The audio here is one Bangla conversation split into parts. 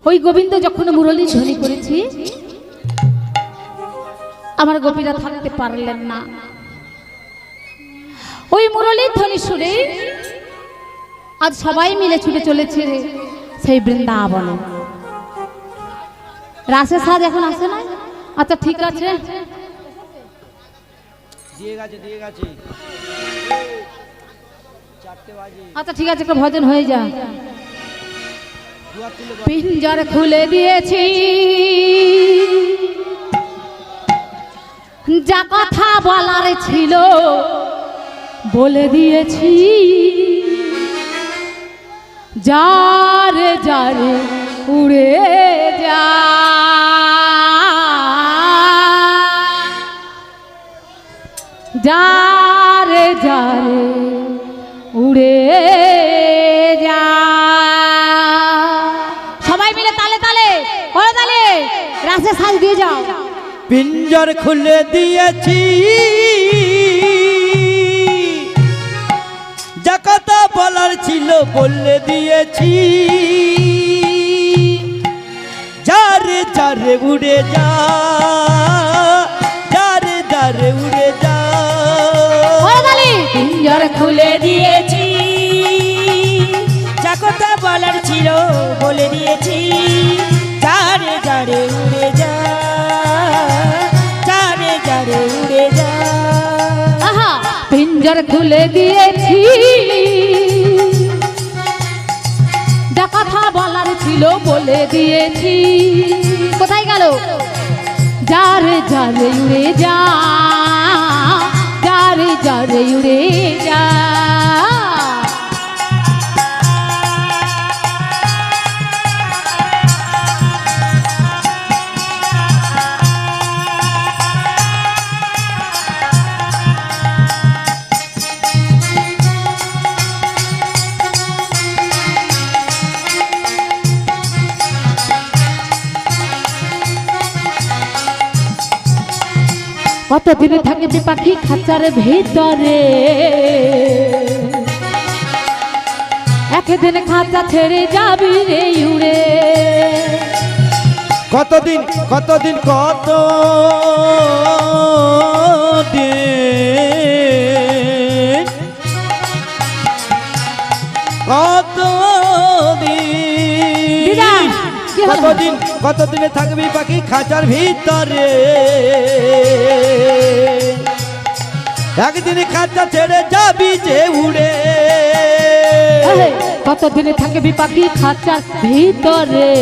ওই গোবিন্দ যখন মুরলী ধ্বনি করেছি আমার গোপীরা থাকতে পারলেন না। ওই মুরলী ধ্বনি শুনে আজ সবাই মিলে ছুটে চলেছে সেই বৃন্দাবনে। রাসের সাজ এখন আসে না? আচ্ছা ঠিক আছে, আচ্ছা ঠিক আছে, একটা ভজন হয়ে যা। পিঞ্জর খুলে দিয়েছি, যা কথা বলার ছিল বলে দিয়েছি, যারে যারে উড়ে যা, যারে যারে উড়ে যা। সবাই মিলে তালে তালে ওরে তালে রাসে সাজ দিয়ে যাও। পিঞ্জর খুলে দিয়েছি, যা কথা বলার ছিল বলে দিয়েছি, যারে যারে উড়ে যা, যারে যারে উড়ে যা। পিঞ্জর খুলে দিয়েছি, যা কথা বলার ছিল বলে দিয়েছি, যারে যারে উড়ে যা, যারে যারে উড়ে যা। পিঞ্জর খুলে দিয়েছি, যা কথা বলার ছিল বলে দিয়েছি, কোথায় গেল? যারে যারে উড়ে যা, যারে যারে উড়ে যা। কতদিনে থাকবে পাখি খাঁচার ভিতরে, একদিন খাঁচা ছেড়ে যাবি রে উড়ে। কতদিন কতদিন কত দিন, কতদিন কতদিনে থাকবি পাখি খাঁচার ভিতরে, একদিন খাঁচা ছেড়ে যাবি যে উড়ে। কতদিনে থাকবি পাখি খাঁচার ভিতরে,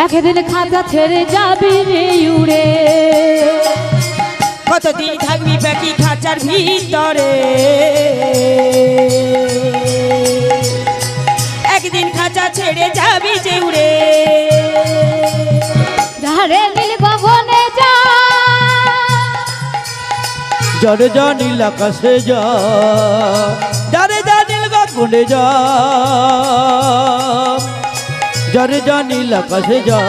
একদিন খাঁচা ছেড়ে যাবি রে উড়ে। কতদিন থাকবি পাখি খাঁচার ভিতরে, একদিন খাঁচা ছেড়ে যাবি যে উড়ে। যারে নীল গগনে যা, যারে যা নীল আকাশে যা, যারে যা নীল গগনে যা, যারে যা নীল আকাশে যা।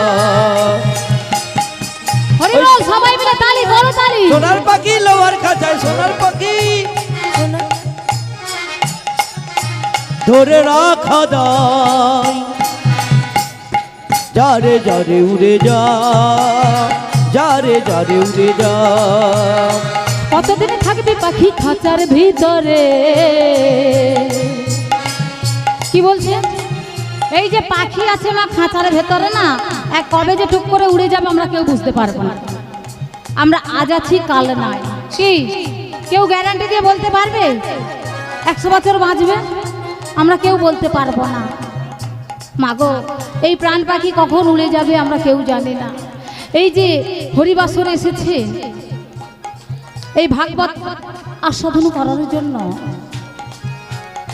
সবাই মিলে তালি করো তালি। সোনার পাখি লোয়ার খাঁচায়, সোনার পাখি ধরে রাখা দায়, যারে যারে উড়ে যা, যারে যারে উড়ে যা। কতদিনে থাকবি পাখি খাঁচার ভিতরে? কি বলছে? এই যে পাখি আছে না খাঁচার ভেতরে না, এক কবে যে টুক করে উড়ে যাবে আমরা কেউ বুঝতে পারবো না। আমরা আজ আছি কাল নাই, কি কেউ গ্যারান্টি দিয়ে বলতে পারবে 100 বছর বাঁচবে? আমরা কেউ বলতে পারবো না। মাগো, এই প্রাণ পাখি কখন উড়ে যাবে আমরা কেউ জানি না। এই যে হরিবাসর এসেছে এই ভাগবত আস্বাদন করার জন্য,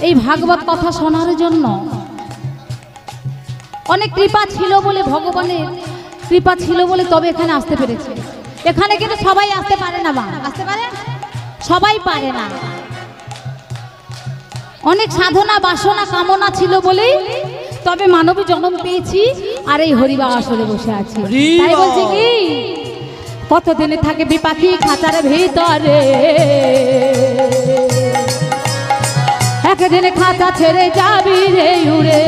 এই ভাগবত কথা শোনার জন্য, অনেক কৃপা ছিল বলে, ভগবানের কৃপা ছিল বলে তবে এখানে আসতে পেরেছে। এখানে কিন্তু সবাই আসতে পারে না, মা আসতে পারে? সবাই পারে না। অনেক সাধনা বাসনা কামনা ছিল বলেই তবে মানবী জন্ম পেয়েছি আর এই হরিবা আসরে বসে আছি। তাই বলছি কি, কতদিনে থাকবি পাখি খাঁচার ভিতরে, একদিন খাঁচা ছেড়ে যাবি রে উড়ে।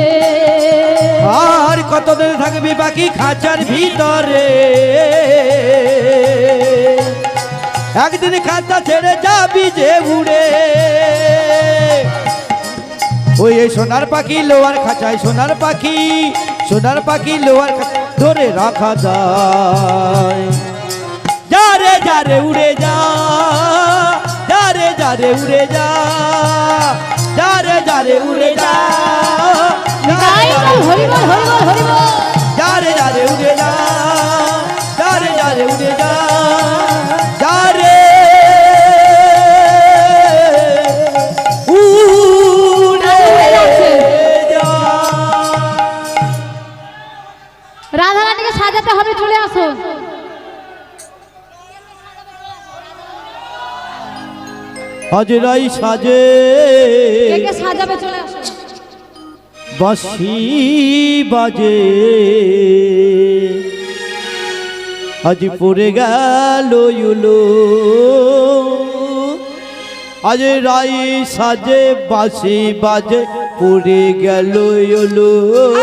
আর কতদিন থাকবি পাখি খাঁচার ভিতরে, একদিন খাঁচা ছেড়ে যাবি যে উড়ে। ওই এই সোনার পাখি লোয়ার খাঁচায়, সোনার পাখি, সোনার পাখি লোয়ার ধরে রাখা যায়। যারে যারে উড়ে যা, যারে যারে উড়ে যা, যারে যারে উড়ে যা, হরিবল হরিবল হরিবল। যারে যারে উড়ে যা, যারে যারে উড়ে যা, যারে উড়ে যা। রাধারানীকে সাজাতে হবে, চলে আসো। হাজরাই সাজে কে কে সাজাবে, চলে আসো। বাঁশি বাজে আজ পড়ে গেল ইউলো, আজ রাই সাজে বাঁশি বাজে পড়ে গেল ইউলো।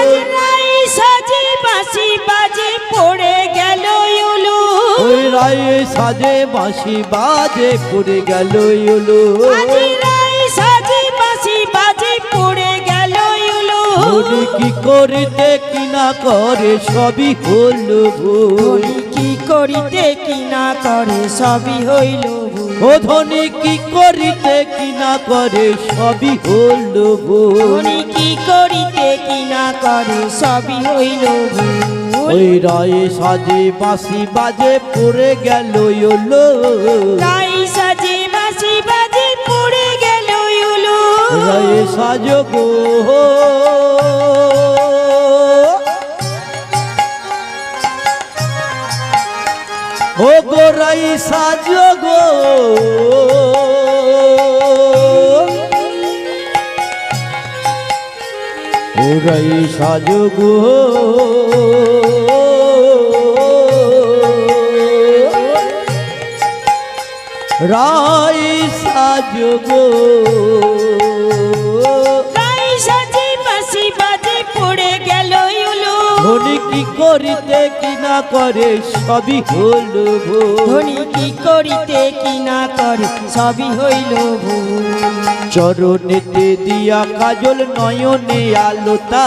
আজ রাই সাজে বাঁশি বাজে পড়ে গেল ইউলু। ওই রাই সাজে বাঁশি বাজে পড়ে গেল ইউলো। আজ রাই সাজে বাঁশি বাজে পড়ে গেল ইউলু। ধনী কি করিতে কি না করে সবই হলো ভুল। ধনী কি করিতে কি না করে সবই হইল ভুল। ও ধনী কি করিতে কি না করে সবই হলো ভুল। ধনী কি করিতে কি না করে সবই হইল ভুল। ওই রায়ে সাজে বাঁশি বাজে পড়ে গেল ইউলো। রাই সাজে বাঁশি বাজে পড়ে গেল ইউলু। রায়ে সাজো গো, ও গো রাই সাজো গো, ও রাই সাজো গো, রাই সাজো গো। রাই সাজে বাঁশি বাজে পড়ে গেল ইউলু। ধনী কি করিতে কি না করে সবই হলো ভুল। ধনী কি করিতে কি না করে সবই হইল ভুল। চরণেতে দিয়া কাজল নয়নে আলোতা,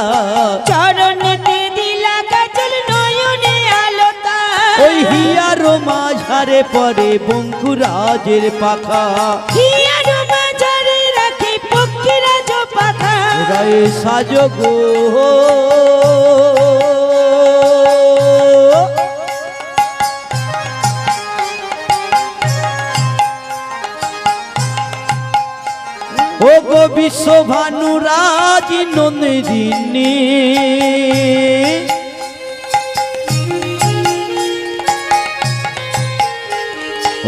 চরণেতে দিলা কাজল নয়নে আলোতা। ওই হিয়ার মাঝারে পরে বঙ্কুরাজের পাখা। হিয়ার মাঝারে রাখে পক্ষীরাজ পাখা। রায়ে সাজো গো, ও গো বিশ্বভানুরাজ নন্দিনী,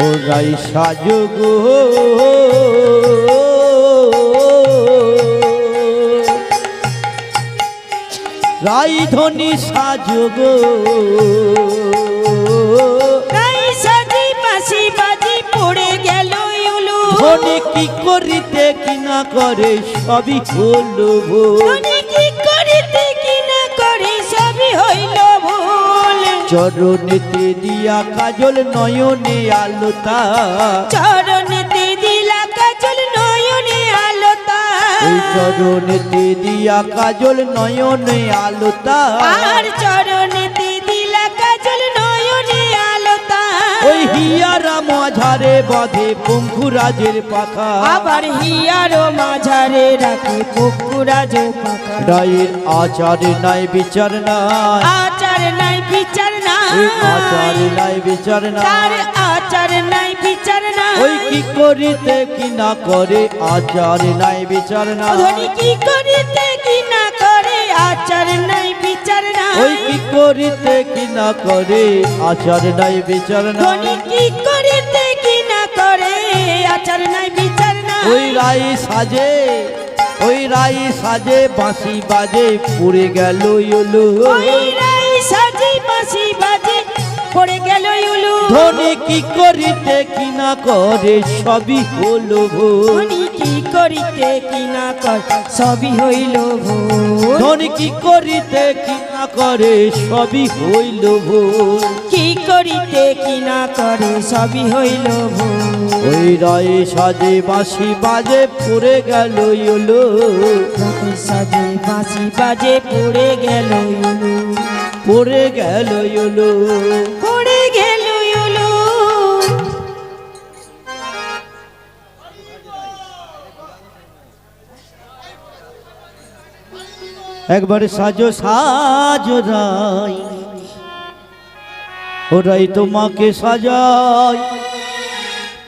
ও রাই সাজো গো, রাই ধনী সাজো গো। রাই সাজে বাঁশি বাজে পড়ে গেল ইউলু। ধনী কি করিতে কি না করে সবই হলো ভুল। ধনী কি করিতে কি না করে সবই হইল ভুল। চরণেতে দিয়া কাজল নয়নে আলোতা, চরণেতে দিলা কাজল নয়নে আলোতা। ওই চরণেতে দিয়া কাজল নয়নে আলোতা। আর চরণেতে দিলা কাজল নয়নে আলোতা। ওই হিয়ারা মাঝারে বাঁধে পঙ্কুরাজের পাখা। আবার হিয়ার মাঝারে রাখে পক্ষীরাজ পাখা। রায়ের আচারে নাই বিচার নাই, আচার নাই বিচার ওই আচার নাই। নাই বিচার তার নাই। আচার নাই বিচার নাই। ওই কি করিতে কি না করে আচার নাই বিচার নাই। ধনী কি করিতে কি না করে আচার নাই বিচার নাই। ওই কি করিতে কি না করে আচার নাই বিচার ধনী নাই। কি করিতে কি না করে আচার নাই বিচার নাই। ওই রাই সাজে, ওই রাই সাজে বাঁশি বাজে পড়ে গেল ইউলো। ওই রাই সাজে বাঁশি বাজে পড়ে গেল ইউলু। ধনী কি করিতে কি না করে সবই হলো ভুল। ধনী কি করিতে কি না কর সবই হইল ভুল ধনী কি করিতে কি না করে সবই হইল ভুল কি করিতে কি না করে সবই হইল ভুল ওই রায়ে সাজে বাঁশি বাজে পড়ে গেল ইলো রাতে সাজে বাঁশি বাজে পড়ে গেল ইউলু পড়ে গেল ইলো পড়ে গেল ইউলু একবার সাজো সাজো রাই ওরাই তোমাকে সাজায়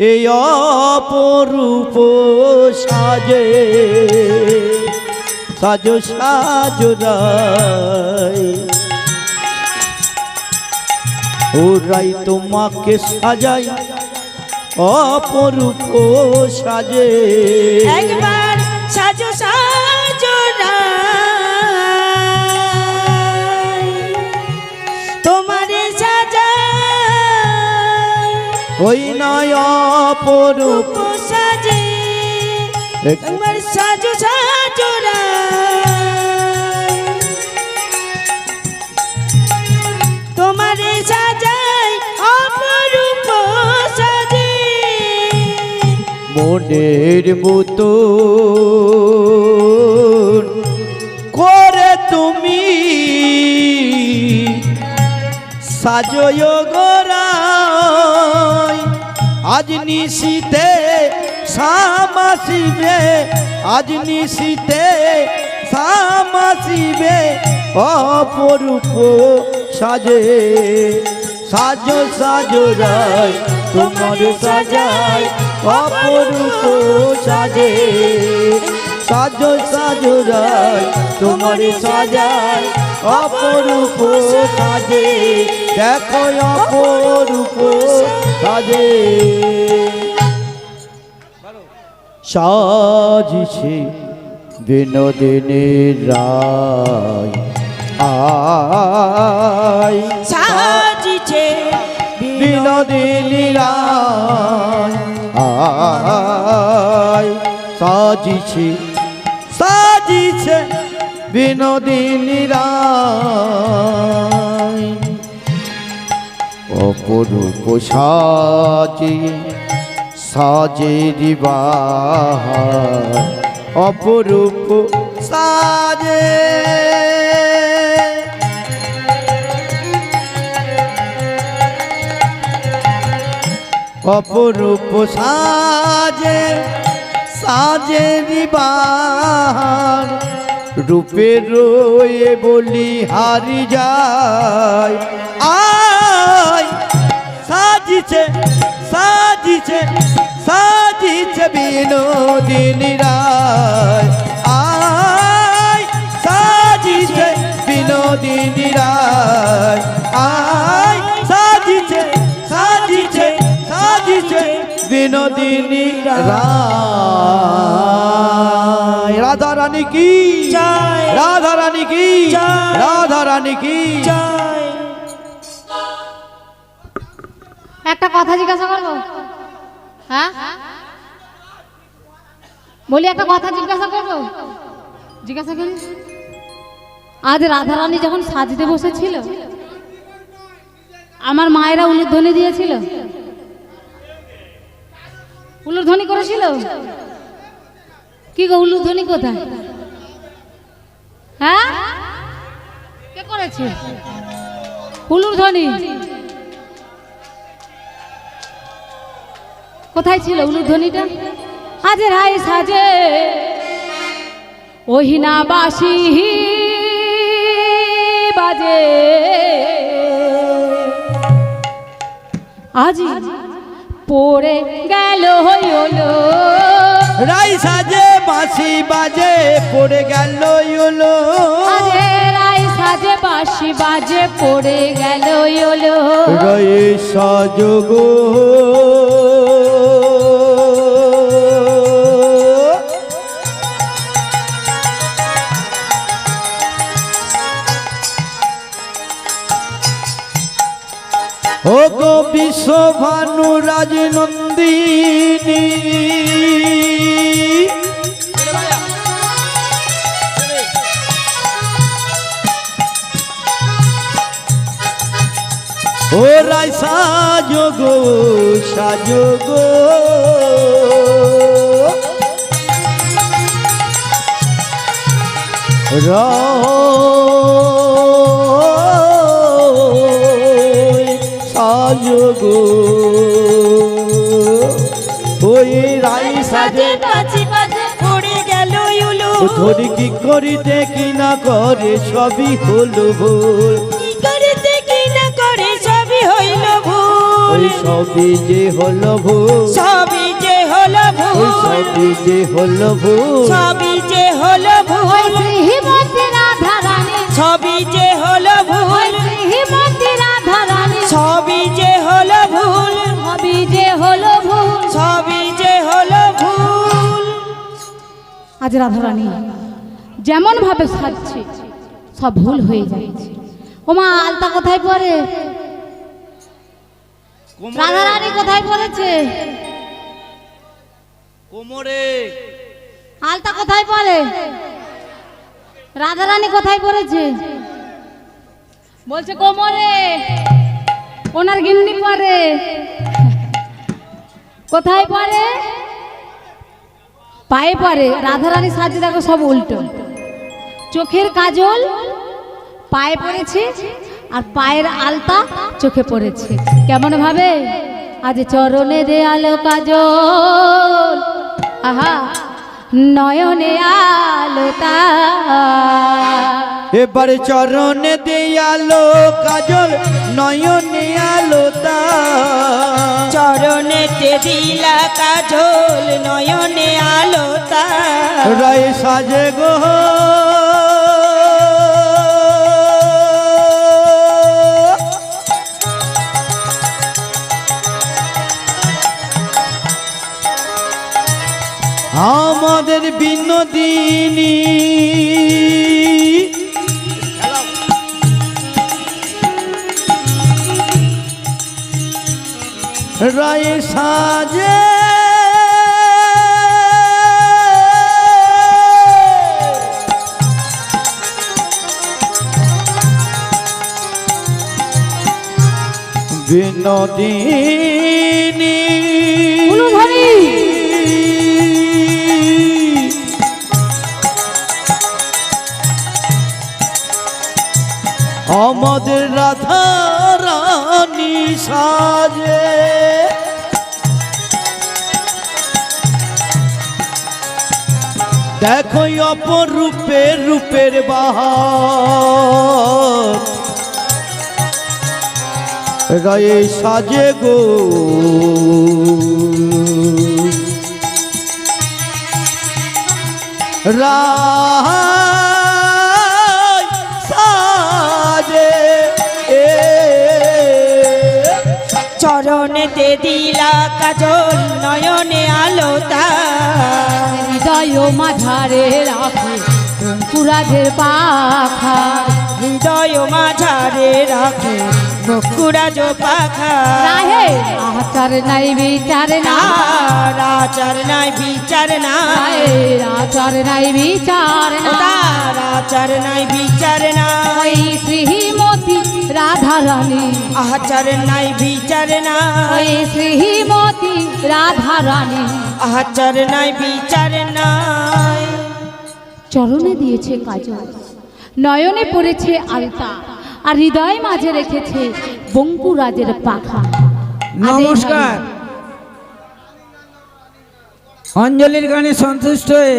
এই অপরূপ সাজে সাজো সাজো রাই ওরাই তোমাকে সাজায় অপরূপ সাজে একবার সাজো সাজো রাই তোমারে সাজাই ওই নয় অপরূপ রূপ সাজে একবার সাজো সাজো রাই তোমারে সাজাই অপরূপ সাজে মনের মতো করে তুমি সাজয় গোরাই আজ নিশীতে সামাসিবে আজ নিশীতে সামাসিবে অপরূপ সাজে সাজো সাজো রায় তোমার সাজায় অপরূপ সাজে সাজো সাজো রায় তোমার সাজায় অপরূপ সাজে দেখো অপরূপ সাজে সাজিছে বিনোদিনীর রায় আয় সাজিছে বিনোদিনী রায় আয় সাজিছে সাজিছে বিনোদিনী রায় অপরূপ সাজে সাজে দিবাহার অপরূপ সাজে অপরূপ সাজে সাজে দিবার রূপে রয়ে বলি হারি যায় আয় সাজিছে সাজিছে সাজিছে বিনোদিনী রায় আয় সাজিছে বিনোদিনী রায় আয় সাজিছে সাজিছে সাজিছে বিনোদিনী রায় রাধা রানী কি জয়। রাধা রানী কি জয়। রাধা রানী কি জয় একটা কথা জিজ্ঞাসা করবো হ্যাঁ বলি একটা কথা জিজ্ঞাসা করবো জিজ্ঞাসা করি আজ রাধারানী যখন সাজতে বসেছিল আমার মায়েরা উলুধ্বনি দিয়েছিল উলুধ্বনি করেছিল কি গো উলুধ্বনি কোথায় হ্যাঁ কে করেছে উলুধ্বনি কোথায় ছিল উলুধ্বনিটা আজ রায় সাজে ওহিনা বাসি বাজে আজ পড়ে গেল হইলো রাই সাজে বাঁশি বাজে পড়ে গেল ইলো আজ রায় সাজে বাসি বাজে পড়ে গেল হইলো রয়ে সাজগো ও গো বিশ্বভানু রাজনন্দিনী ও রাই সাজো গো সাজো গো সাজো গো ওই রাই সাজে পাছি পাছে পড়ে গেল উলু ধরি কি করিতে কি না করে সবই হলো ভুল কি করিতে কি না করে সবই হইল ওই ভুল সবই যে হলো ভুল সবই যে হলো ওই ভুল সবই যে হলো ভুল সবই যে হলো ভুল শ্রীমতী রাধা রানী, সবই যে হলো ভুল শ্রীমতী রাধা রানী, সবই যে হলো ভুল সবই যে হলো ভুল। সবই যে হলো ভুল আজ রাধা রানী যেমন ভাবে সাজছে সব ভুল হয়ে যাচ্ছে। ওমা আলতা কোথায় পড়ে? রাধা রানী কোথায় পড়েছে? কোমরে আলতা কোথায় পড়ে? রাধা রানী কোথায় পড়েছে? বলছে কোমরে, ওনার গিন্নি পরে। কোথায় পরে? পায়ে পরে। রাধা রানী সাজে দেখো সব উল্টো, চোখের কাজল পায়ে পড়েছে আর পায়ের আলতা চোখে পড়েছে। কেমন ভাবে? আজ চরণে দে আলো কাজল, আহা নয়নে আলোতা। এবারে চরণে দেয়ালো কাজল নয়নে আলোতা চরণেতে দিলা কাজল নয়নে আলোতা রায় সাজে গো আমাদের বিনোদিনী রায় সাজে বিনোদিনী উলুধ্বনি। আমাদের রাধা রানী সাজে দেখো অপরূপের রূপের বাহার রায়ে সাজে গো রায় সাজে চরণেতে দিলা কাজল নয়নে আলোতা হৃদয় মাঝারে রাখে কুরাজের পাখা, হৃদয় মাঝারে রাখে বকুড়াজ পাখা রাহে আচার নাই বিচার না, আচার নাই বিচার না আচার নাই বিচার না। আচার নাই বিচার না ওই শ্রীমতী রাধা রানী, আচার নাই বিচার না ওই শ্রীমতী রাধা রানী আচার নাই বিচার নাই চরণে দিয়েছে কাজল, নয়নে পড়েছে আলতা, আর হৃদয় মাঝে রেখেছে বঙ্কুরাজের পাখা। নমস্কার। অঞ্জলির গানে সন্তুষ্ট হয়ে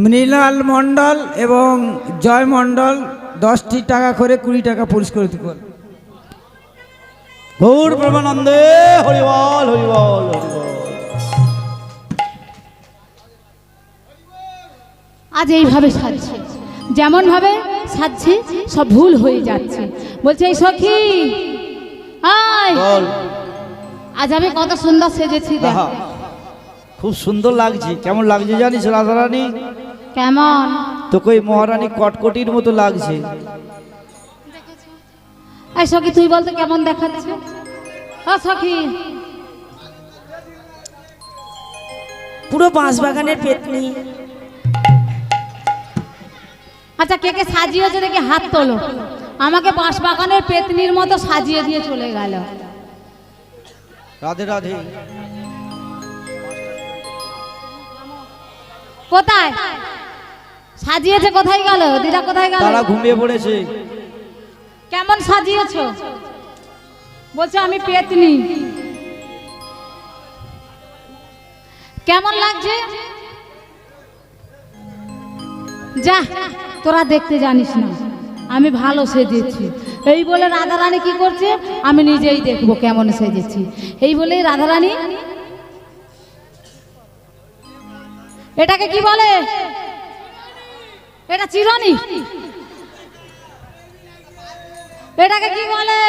মৃণাল মণ্ডল এবং জয় মণ্ডল 10টি টাকা করে 20 টাকা পুরস্কৃত করল। গৌর ব্রহ্মানন্দে হরিবল হরিবল হরিবল। আজ এইভাবে সাজছে, যেমন ভাবে সাজছে সব ভুল হয়ে যাচ্ছে। বলছে এই সখী আয়, বল। আজ আমি কত সুন্দর সেজেছি দেখ। আহা, খুব সুন্দর লাগছে। কেমন লাগছে জানিস রাধারানী? কেমন? তোকে ওই মহারানী কটকটির মতো লাগছে। এই সখী তুই বলতে কেমন দেখাচ্ছে? ও সখী, পুরো বাঁশবাগানের পেতনি আচ্ছা কে কে সাজিয়েছে দেখে হাত তোলো। আমাকে বাঁশবাগানের পেতনির মতো সাজিয়ে দিয়ে চলে গেল। রাধে রাধে। কোথায় সাজিয়েছে? কোথায় গেল দিদা? কোথায় গেল? তারা ঘুমিয়ে পড়েছে। কেমন সাজিয়েছো? বলছে আমি পেতনি। কেমন লাগছে? যা, তোরা দেখতে জানিস না, আমি ভালো সেজেছি। এই বলে রাধারানী কি করছে? আমি নিজেই দেখবো কেমন সেজেছি। এই বলেই রাধারানী, এটাকে কি বলে? এটা চিরনি। এটাকে কি বলে?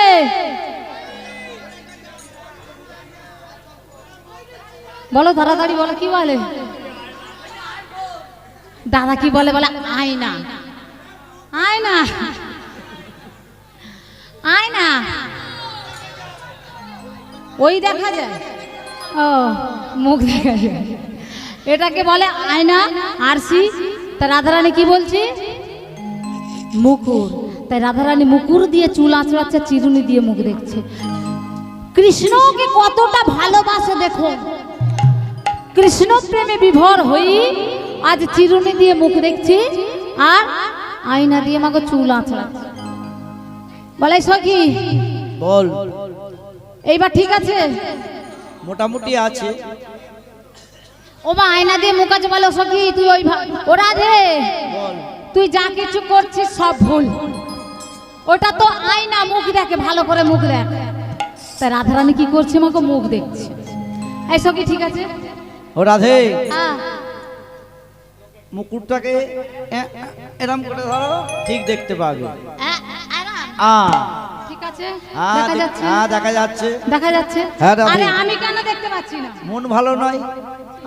বলো তাড়াতাড়ি বলো, কি বলে? দাদা কি বলে? বলে আয়না। আয়না, আয়না ওই দেখা যায়, ও মুখ দেখা যায়, এটাকে বলে আয়না। আরসি। তা রাধারানী কি বলছি? মুকুর। তাই রাধারানী মুকুর দিয়ে চুল আঁচড়াচ্ছে, চিরুনি দিয়ে মুখ দেখছে। কৃষ্ণকে কতটা ভালোবাসে দেখো। কৃষ্ণ প্রেমে বিভোর হই, আজ চিরুনি দিয়ে মুখ দেখছি আর আয়না দিয়ে আমাকে চুল আঁচড়াচ্ছে। বলে সখী বল। এইবার ঠিক আছে? মোটামুটি আছে। ও মা আয়না দিয়ে মুখ আছে বলো সখী, তুই ওই ও রাধে, বল। তুই যা কিছু করছিস সব ভুল। ওটা তো আয়না, মুখ দেখে, ভালো করে মুখ দেখ। তা রাধারানী কি করছে? আমাকে মুখ দেখছে। এই সখী ঠিক আছে? ও রাধে, আহ, মুকুটটাকে এরম করে ধরো, ঠিক দেখতে পাবে। আ ঠিক আছে, আ, দেখা যাচ্ছে, দেখা যাচ্ছে। দেখা যাচ্ছে। হ্যাঁ, রাধে। আরে আমি কেন দেখতে পাচ্ছি না? মন ভালো নয়,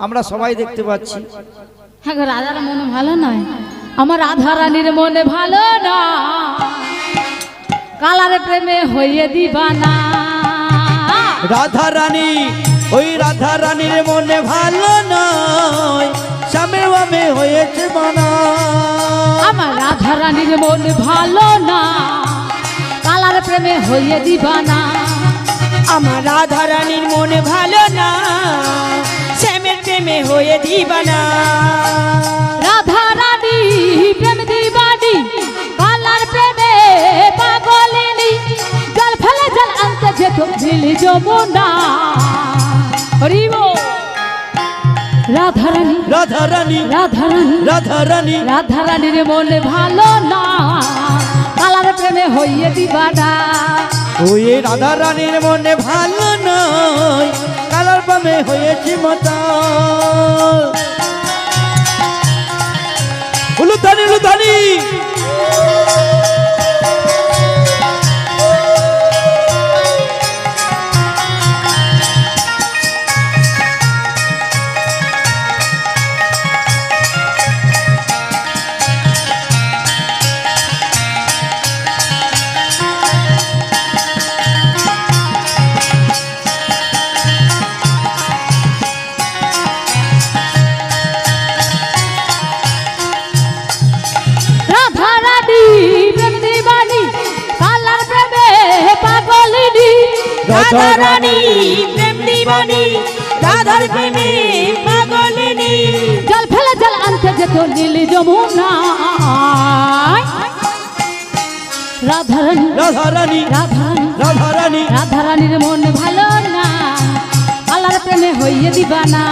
আমরা সবাই দেখতে পাচ্ছি। হ্যাঁ গো, রাধার মন ভালো নয়। আমার রাধারানীর মনে ভালো না, কালার প্রেমে হইয়ে দিবানা। রাধা রানী, ওই রাধা রানীর মনে ভালো নয়, স্বামী বামে হয়েছে মানা। আমার রাধারানীর মন ভালো না, কালার প্রেমে হইয়ে দিবানা। আমার রাধারানীর মন ভালো না, শ্যামের প্রেমে হয়ে দিবানা। রাধারানী প্রেম দিবানি, কালার প্রেমে পাগলিনী। জল ফেলে জল আনতে যেত ঝিলি যমুনা। হরি বল। রাধারানী, রাধারানী, রাধারানী, রাধারানী, রাধারানীর মন ভালো না, কালার প্রেমে হইয়ে দিবানা। ওই রাধা রানীর মনে ভালো নয়, কালার বামে হয়েছে মাতা। উলুধানি, উলুধানি। রাধারানী প্রেম দিবানি, কালার প্রেমে পাগলিনী। রাধারানী প্রেম দিবানী, রাধার প্রেমে পাগলিনী। জল ফেলে জল আনতে যেত নীলি যমুনা। রাধারানী, রাধারানী, রাধারানী, রাধারানী, রাধারানীর মন ভালো না, কালার প্রেমে হইয়ে দিবানা।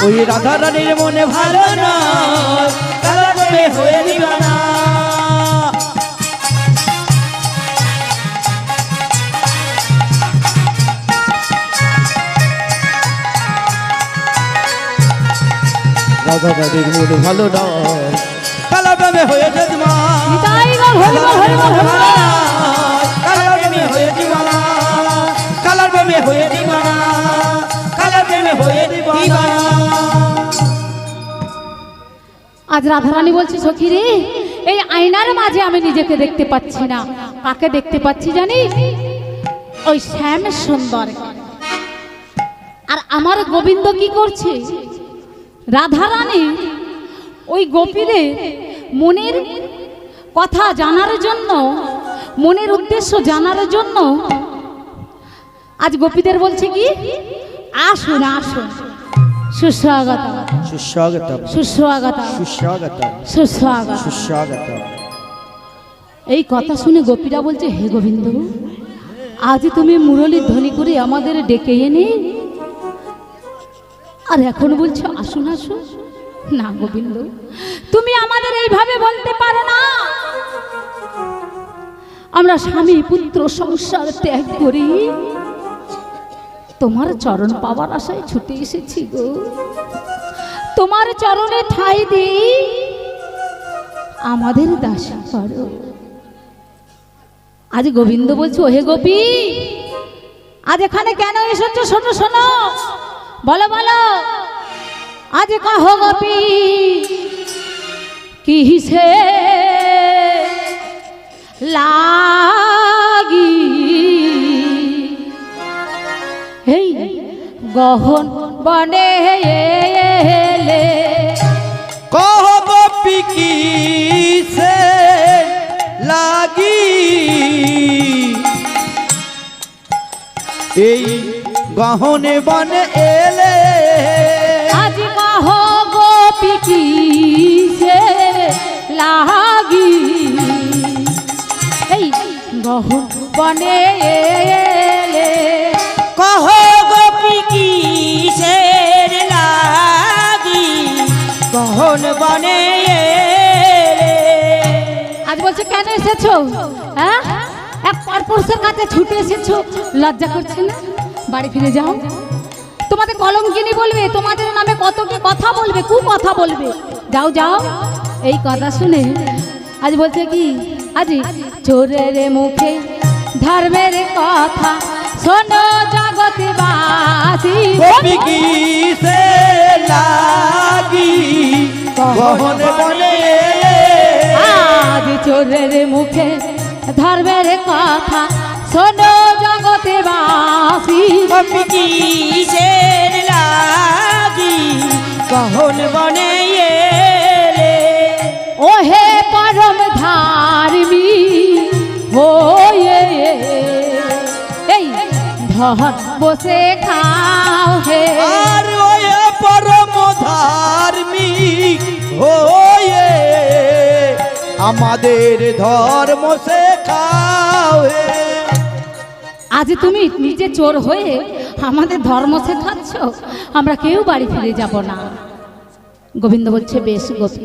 ওই রাধা রানীর মনে ভালো নয়, কালার বামে হয়ে দিবানা। রাধা রানীর মনে ভালো নয়, কালার বামে হয়ে দিবানা। নিতাই গো, হরি বল, হরি বল, হরি বল। কালার বামে হয়ে দিবানা, কালার বামে হয়ে দিবানা, কালার বামে হয়ে দিবানা। আজ রাধারানী বলছি সখী রে, এই আয়নার মাঝে আমি নিজেকে দেখতে পাচ্ছি না। কাকে দেখতে পাচ্ছি জানিস? ওই শ্যাম সুন্দর। আর আমার গোবিন্দ কি করছে? রাধারানী ওই গোপীদের মনের কথা জানার জন্য মনের উদ্দেশ্য জানার জন্য আজ গোপীদের বলছে কি, আসুন আসুন, সুস্বাগত সুস্বাগত সুস্বাগত সুস্বাগত সুস্বাগত। সুস্বাগত। এই কথা শুনে গোপীরা বলছে, হে গোবিন্দ, আজ তুমি মুরলীর ধ্বনি করে আমাদের ডেকে এনে আর এখন বলছো আসুন আসুন। না গোবিন্দ, তুমি আমাদের এইভাবে বলতে পারো না। আমরা স্বামী পুত্র সংসার ত্যাগ করি তোমার চরণ পাওয়ার আশায় ছুটে এসেছি গো। তোমার চরণে ঠাঁই দিই, আমাদের দাসী করো। আজ গোবিন্দ বলছো, হে গোপী, আজ এখানে কেন এসেছো? শোনো শোনো, বলো বলো, আজ কহো গোপী, কিসে লাগি এই গহন বনে এলে। কহ গোপী কিসে লাগি এই গহনে বনে এলে। আজ কহো গোপী কিসে লাগি এই গহন বনে এলে। কহ গোপী কিসের লাগি গহন বনে এলে। আজ বলছে কেন এসেছো? হ্যাঁ, এক পরপুরুষের কাছে ছুটে এসেছো, লজ্জা করছে না? বাড়ি ফিরে যাও। তোমাদের কলঙ্কিনী বলবে, তোমাদের নামে কত কি কথা বলবে, কু কথা বলবে। যাও যাও। এই কথা শুনে আজ বলছে কি, আজ চোরের মুখে ধর্মের কথা শোনো জগৎবাসী। গোপী কিসে লাগি গহনে বনে এলে। আজ চোরের মুখে ধর্মের কথা শোনো জগৎবাসী। গোপী কিসের লাগি গহন বনে এলে। ওহে পরম ধার্মিক হয়ে এই ধর বসে খাও হে। আর ওই পরম ধার্মিক হয়ে আমাদের ধর্ম শেখাও হে। আজ তুমি নিজে চোর হয়ে আমাদের ধর্ম শেখাচ্ছ, আমরা কেউ বাড়ি ফিরে যাব না। গোবিন্দ বলছে, বেশ গোপী,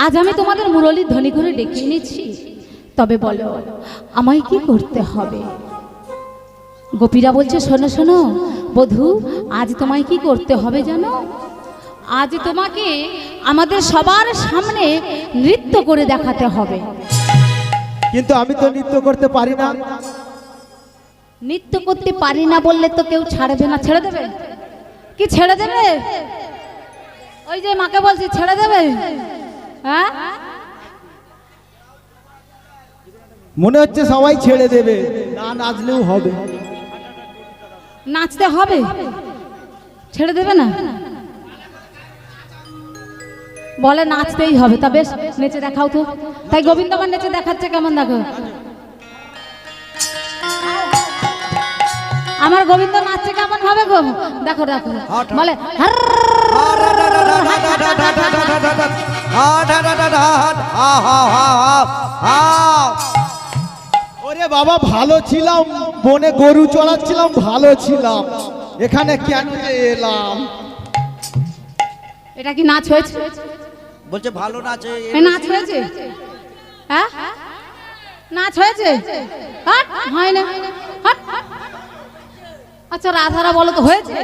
আজ আমি তোমাদের মুরলীর ধ্বনি করে ডেকে এনেছি, তবে বলো আমায় কি করতে হবে? গোপীরা বলছে, শোনো শোনো বধূ, আজ তোমায় কি করতে হবে জানো? আজ তোমাকে আমাদের সবার সামনে নৃত্য করে দেখাতে হবে। কিন্তু আমি তো নৃত্য করতে পারি না। নৃত্য করতে পারি না বললে তো কেউ ছাড়বে না। ছেড়ে দেবে কি? ছেড়ে দেবে? ওই যে মাকে বলছি, ছেড়ে দেবে? হ্যাঁ, মনে হচ্ছে সবাই ছেড়ে দেবে, না নাচলেও হবে। নাচতে হবে, ছেড়ে দেবে না? বলে নাচতেই হবে। তা বেশ, নেচে দেখাও তো। তাই গোবিন্দ আমার নেচে দেখাচ্ছে, কেমন দেখো। আমার গোবিন্দ নাচছে কেমন হবে গো? দেখো দেখো, বলে হার। ওরে বাবা, ভালো ছিলাম, বনে গরু চড়াচ্ছিলাম, ভালো ছিলাম, এখানে কেন যে এলাম? এটা কি নাচ হয়েছে? বলছে ভালো নাচে। এ নাচ হয়েছে? হ্যাঁ, নাচ হয়েছে? হাট, হয় না। হাট। আচ্ছা রাধারা বলো তো, হয়েছে?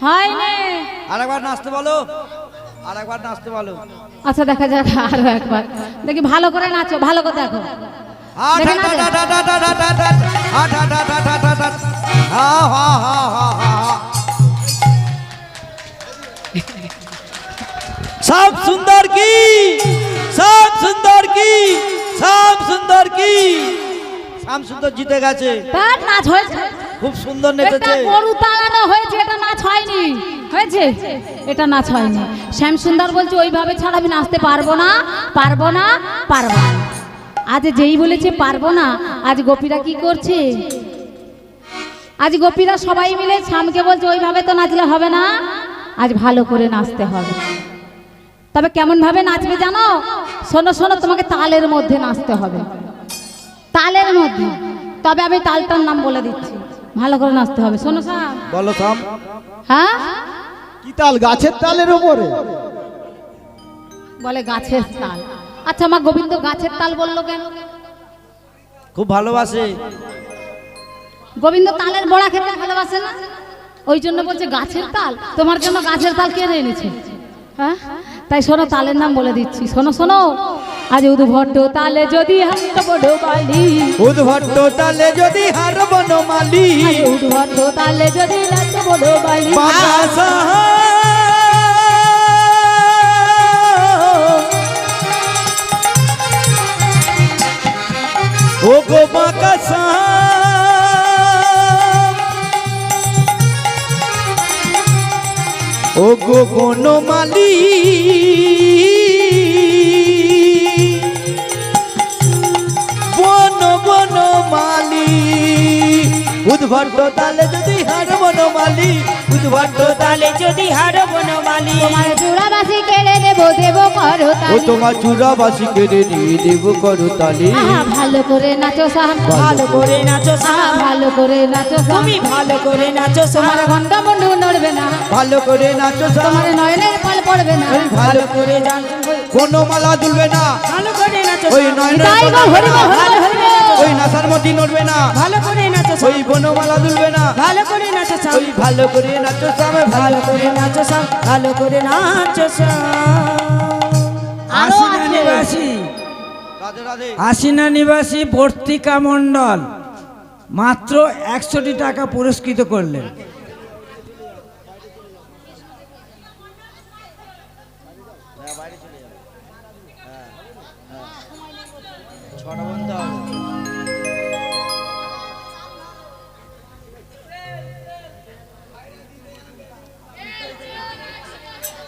হয় না। আরেকবার নাচতে বলো, আরেকবার নাচতে বলো। আচ্ছা দেখা যাক আরো একবার, দেখি ভালো করে নাচো, ভালো করে দেখো। দেখে নাচো। सब सुंदर की, सब सुंदर की, सब सुंदर की। শ্যাম সুন্দর জিতে গেছে। তার নাচ হয়েছে, খুব সুন্দর এটা নেচেছে। গরু তাড়ানো হয়েছে, এটা নাচ হয়নি। হয়েছে? এটা নাচ হয়নি। শ্যাম সুন্দর বলছে ওইভাবে ছাড়া আমি নাচতে পারবো না, পারবো না, পারবো না। আজ যেই বলেছে পারবো না, আজ গোপীরা কি করছে? আজ গোপীরা সবাই মিলে শ্যামকে বলছে ওইভাবে তো নাচলে হবে না, আজ ভালো করে নাচতে হবে। তবে কেমন ভাবে নাচবে জানো? শোনো শোনো, তোমাকে তালের মধ্যে নাচতে হবে, তালের মধ্যে। তবে আমি তালটার নাম বলে দিচ্ছি, ভালো করে নাচতে হবে। শোনো শ্যাম। বলো থাম। হ্যাঁ, কি তাল? গাছের তালের উপরে? বলে গাছের তাল। আচ্ছা, আমার গোবিন্দ গাছের তাল বললো কেন? খুব ভালোবাসে। গোবিন্দ তালের বড়া খেতে ভালোবাসে না, ওই জন্য বলছে গাছের তাল। তোমার জন্য গাছের তাল কে এনেছে? হ্যাঁ, তাই শোনো, তালের নাম বলে দিচ্ছি। শোনো শোনো, আজ উদ্ভট্ট তালে যদি হাত বড় বালি, উদ্ভট্ট তালে যদি হার বনমালি, উদ্ভট্ট তালে যদি হাত বড় বালি, বাকাসা ও গো বাকাসা ও গো বনমালি, বনমালি, উদ্ভট্ট তালে যদি হার বনমালি, উদ্ভট্ট তালে যদি হার বনমালি, তোমার চূড়াবাসী কেড়ে দেবো দেবো করো ও তালি। তোমার চূড়াবাসী কেড়ে নিয়ে দেব করো তালি। আহা, ভালো করে নাচো শ্যাম, ভালো করে নাচো আহা, শ্যাম, ভালো করে নাচো শ্যাম। তুমি ভালো করে নাচো তোমার শ্যাম, ঘন্টা মুন্ডু নড়বে না, ভালো করে নাচো শ্যাম। তোমার নয়নের ফল পড়বে না। ভালো করে নাচো, কোনো মালা দুলবে না, ভালো করে নাচো ওই শ্যাম, নয়নের তাই গো, হরি বল, হরি বল, হরি বল। ওই নাসার মতি নড়বে না, ভালো করে নাচো ওই শ্যাম, বনমালা দুলবে না, ভালো করে নাচো শ্যাম, ওই ভালো করে নাচো শ্যাম, ভালো করে নাচো শ্যাম, ভালো করে নাচো শ্যাম। আরো আশিনা আছে। নিবাসী, রাধে রাধে। আশিনা নিবাসী বর্তিকা মণ্ডল মাত্র 100টি টাকা পুরস্কৃত করলেন।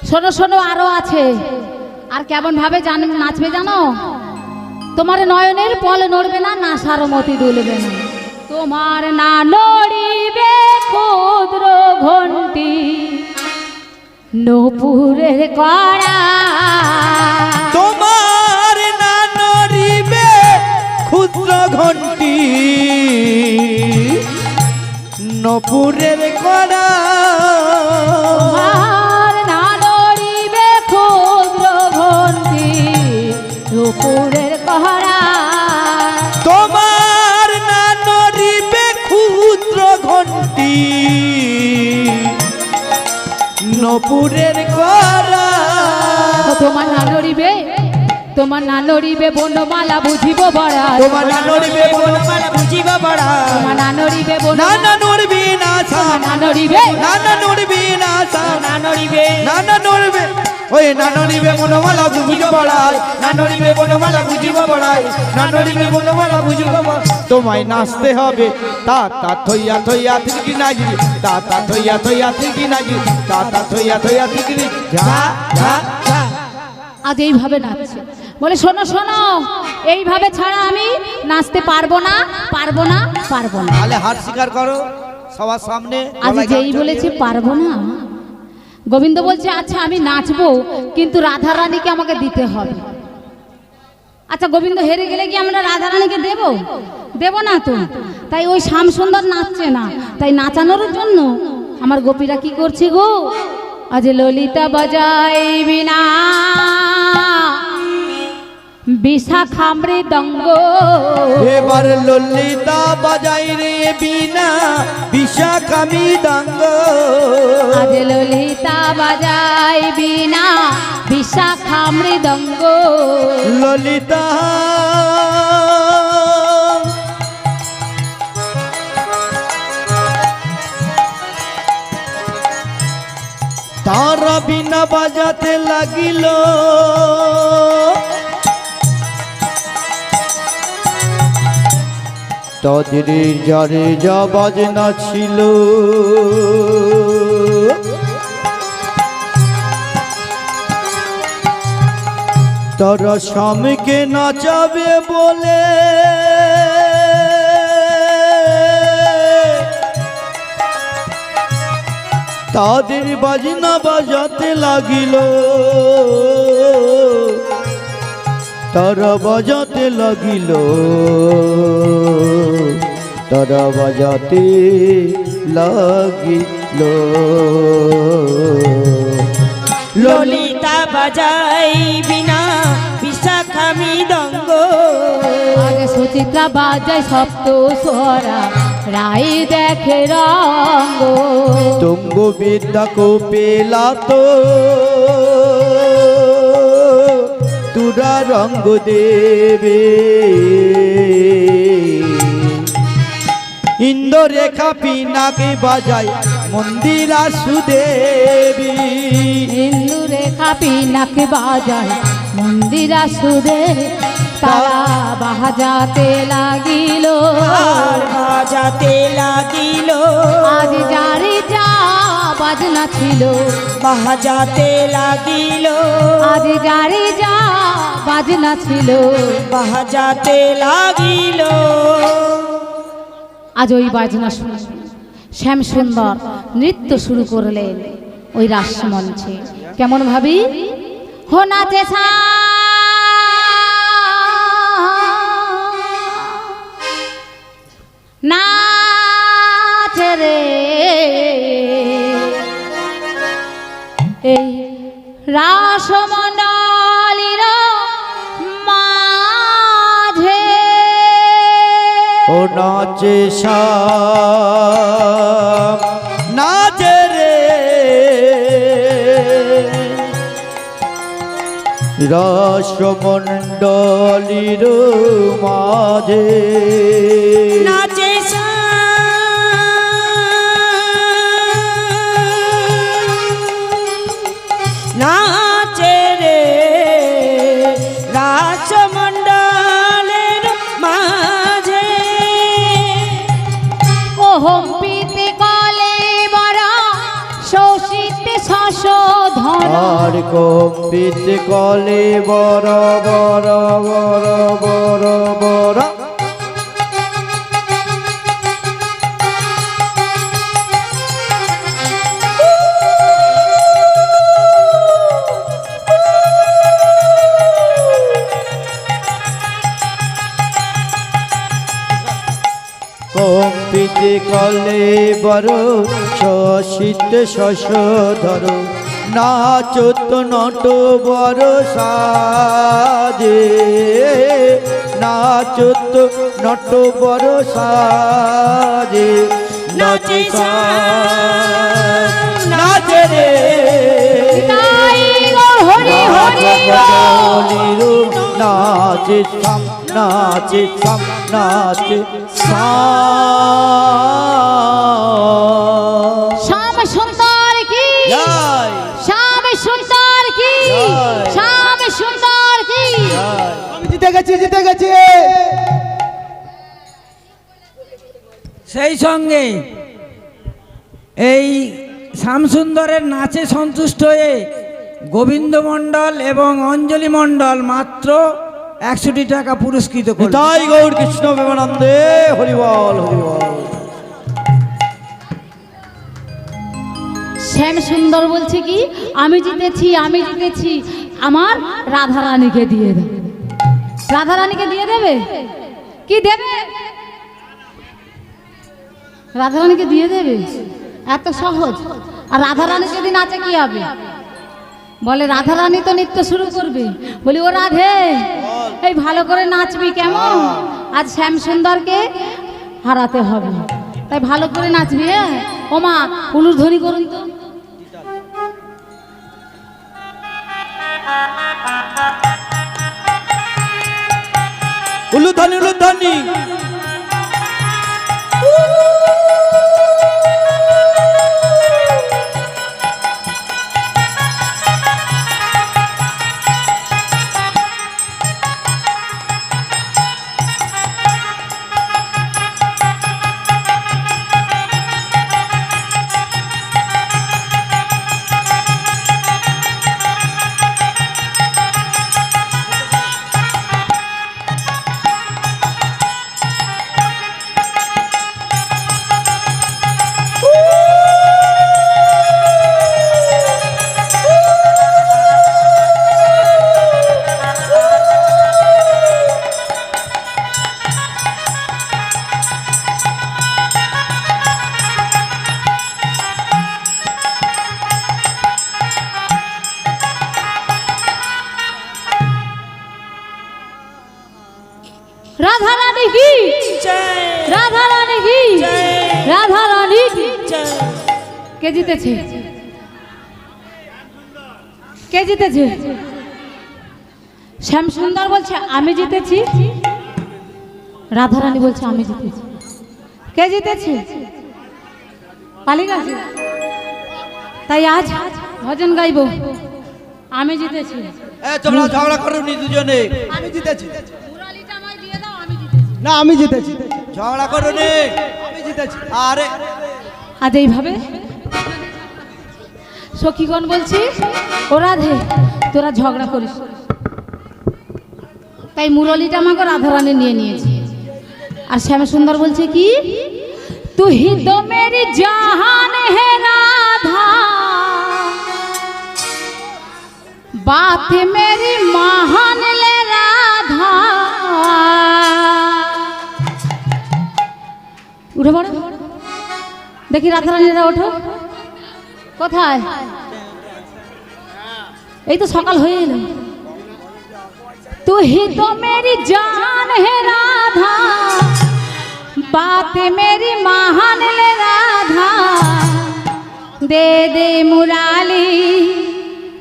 শোনো শোনো, আরো আছে। আর কেমন ভাবে নাচবে জানো? তোমার নয়নের পল নড়বে না, নাসার মতি দুলবে না। তোমার না নড়িবে ক্ষুদ্র ঘন্টি, নূপুরের কড়া। তোমার না নড়িবে ক্ষুদ্র ঘন্টি, নপুরের কড়া। তোমার না নড়িবে ক্ষুদ্র ঘন্টি, নূপুরের কড়া। তোমার না নড়িবে ক্ষুদ্র ঘন্টি, নপুরের কড়া। তোমার না নড়িবে, তোমার না নড়িবে বনমালা বুঝিব বড়া। তোমার না নড়িবে বনমালা বুঝিব বড়া, তোমার না নড়িবে না না নড়বি না ছাম, না নড়িবে, না না নড়বি না ছাম, না নড়িবে, না না নড়বে। ওই না নড়িবে বনমালা বুঝিব বড়াই, না নড়িবে বনমালা বুঝিব বড়াই, না নড়িবে বনমালা বুঝিব বড়াই। তোমায় নাচতে হবে তা তা থইয়া থইয়া থিকি নাচবি, তা তা থইয়া থইয়া থিকি নাচবি, তা তা থইয়া থইয়া থিকি যা যা যা। আজ এইভাবে নাচছে। বলে শোনো শোনো, এইভাবে ছাড়া আমি নাচতে পারবো না, পারবো না, পারবো না। তাহলে হাত স্বীকার করো সবার সামনে। আজ যেই বলেছে পারবো না, গোবিন্দ বলছে আচ্ছা আমি নাচবো, কিন্তু রাধা রানীকে আমাকে দিতে হবে। আচ্ছা, গোবিন্দ হেরে গেলে কি আমরা রাধা রানীকে দেব? দেব না তো। তাই ওই শ্যাম সুন্দর নাচছে না, তাই নাচানোর জন্য আমার গোপীরা কি করছে গো? আজ ললিতা বাজাই বিনা, বিশাখা মৃদঙ্গ। এবার ললিতা বাজাই রে বিনা, বিশাখা মৃদঙ্গ। আজ ললিতা বাজাই বিনা, বিশাখা মৃদঙ্গ। ললিতা তারা বিনা বাজাতে লাগিল, তাদের যারে যা বাজনা ছিল, তোর স্বামীকে নাচাবে বলে তাদের বাজনা বাজাতে লাগিল, তারা বাজাতে লাগিল, তারা বাজাতে লাগিল। ললিতা বাজাই বিনা বিশাখা মৃদঙ্গ, আগে সুচিত্রা বাজায় সপ্ত স্বরা, রাই দেখে রঙ্গ। তুঙ্গ বিদ্যা কো পেলা তো তুরা রঙ্গ দেবে, ইন্দ্ররেখা পিনাকে বাজায় মন্দিরা সুদেবী, হিন্দু রেখা পিনাকে বাজায় মন্দিরা সুদে, তারা বাজাতে লাগিল, আর বাজাতে লাগিল, আজ যারে যা বাজনা ছিল, বাজাতে লাগিল, আজ যারে যা বাজনা ছিল। বাজাতে লাগিল। আজ ওই বাজনা শুনে শ্যাম সুন্দর নৃত্য শুরু করলেন ওই রাসমঞ্চে। কেমন ভাবি হো নাচে নাচে রে এই রাসমণ্ডলীর মাঝে। ও নাচে শ্যাম নাচে রে রাসমণ্ডলীর মাঝে, নাচে নাচে রে রাসমণ্ডলের মাঝে। ওহম পিতে কলে বড় শোষিতে শশধর, আর কম্পিত কলে বড় বড় বড় বড় বড়, কম্পিত কলে বড় শশিত শশধর, নাচত নট বড় সাজে, নাচত নট বড় সাজে, নাচে নাচে রে তাই গো হরি হরি রাসমণ্ডলীর নাচে সাম নাচে সাম নাচে সাম। শ্যাম সুন্দর কি, জয় শ্যাম সুন্দর কি, জয়। শ্যাম সুন্দর কি। জয়। আমি জিতে গেছি, জিতে গেছি। সেই সঙ্গে এই শ্যামসুন্দরের নাচে সন্তুষ্ট হয়ে গোবিন্দ মণ্ডল এবং অঞ্জলি মণ্ডল মাত্র 100 টাকা পুরস্কৃত করল। তাই গৌর কৃষ্ণ প্রেমানন্দে হরিবল হরিবল। শ্যাম সুন্দর বলছে কি আমি জিতেছি, আমি জিতেছি, আমার রাধারানীকে দিয়ে দেবে। রাধারানীকে দিয়ে দেবে কি দেবে? রাধারানীকে দিয়ে দেবে, এত সহজ। আর রাধারানী যদি নাচে কি হবে? বলে রাধারানী তো নৃত্য শুরু করবে। বলি ও রাধে, এই ভালো করে নাচবি কেমন? আজ শ্যাম সুন্দরকে হারাতে হবে, তাই ভালো করে নাচবি। হ্যাঁ ও মা, উলুধ্বনি করুন তো। উলুধ্বনি উলুধ্বনি। রাধা রানী কি, জয় রাধা রানী কি, জয় রাধা রানী কি। জয়। কে জিতেছে? কে জিতেছে? শ্যাম সুন্দর বলছে আমি জিতেছি, রাধারানী বলছে আমি জিতেছি। কে জিতেছে? পালিয়ে গেছে। তাই আজ ভজন গাইব আমি জিতেছি। তোমরা ঝগড়া করো নি দুজনে, আমি জিতেছি। মুরালিটা আমায় দিয়ে দাও, আমি জিতেছি। না আমি জিতেছি। ঝগড়া করো নি। আমি জিতেছি। আরে আজ এইভাবে সখীগণ বলছি ও রাধে তোরা ঝগড়া করিস, তাই মুরলিটা আমাকে রাধারানী নিয়ে নিয়েছে। আর শ্যাম সুন্দর বলছে কি, তু হি তো মেরি জাহান হে রাধা, बात मेरी मान ले राधा। উঠে পড়ো, দেখি রাধারানীরা ওঠো। কোথায়? এই তো সকাল হয়ে এলো। तू ही तो मेरी जान है राधा, बात मेरी मान ले राधा, दे दे मुराली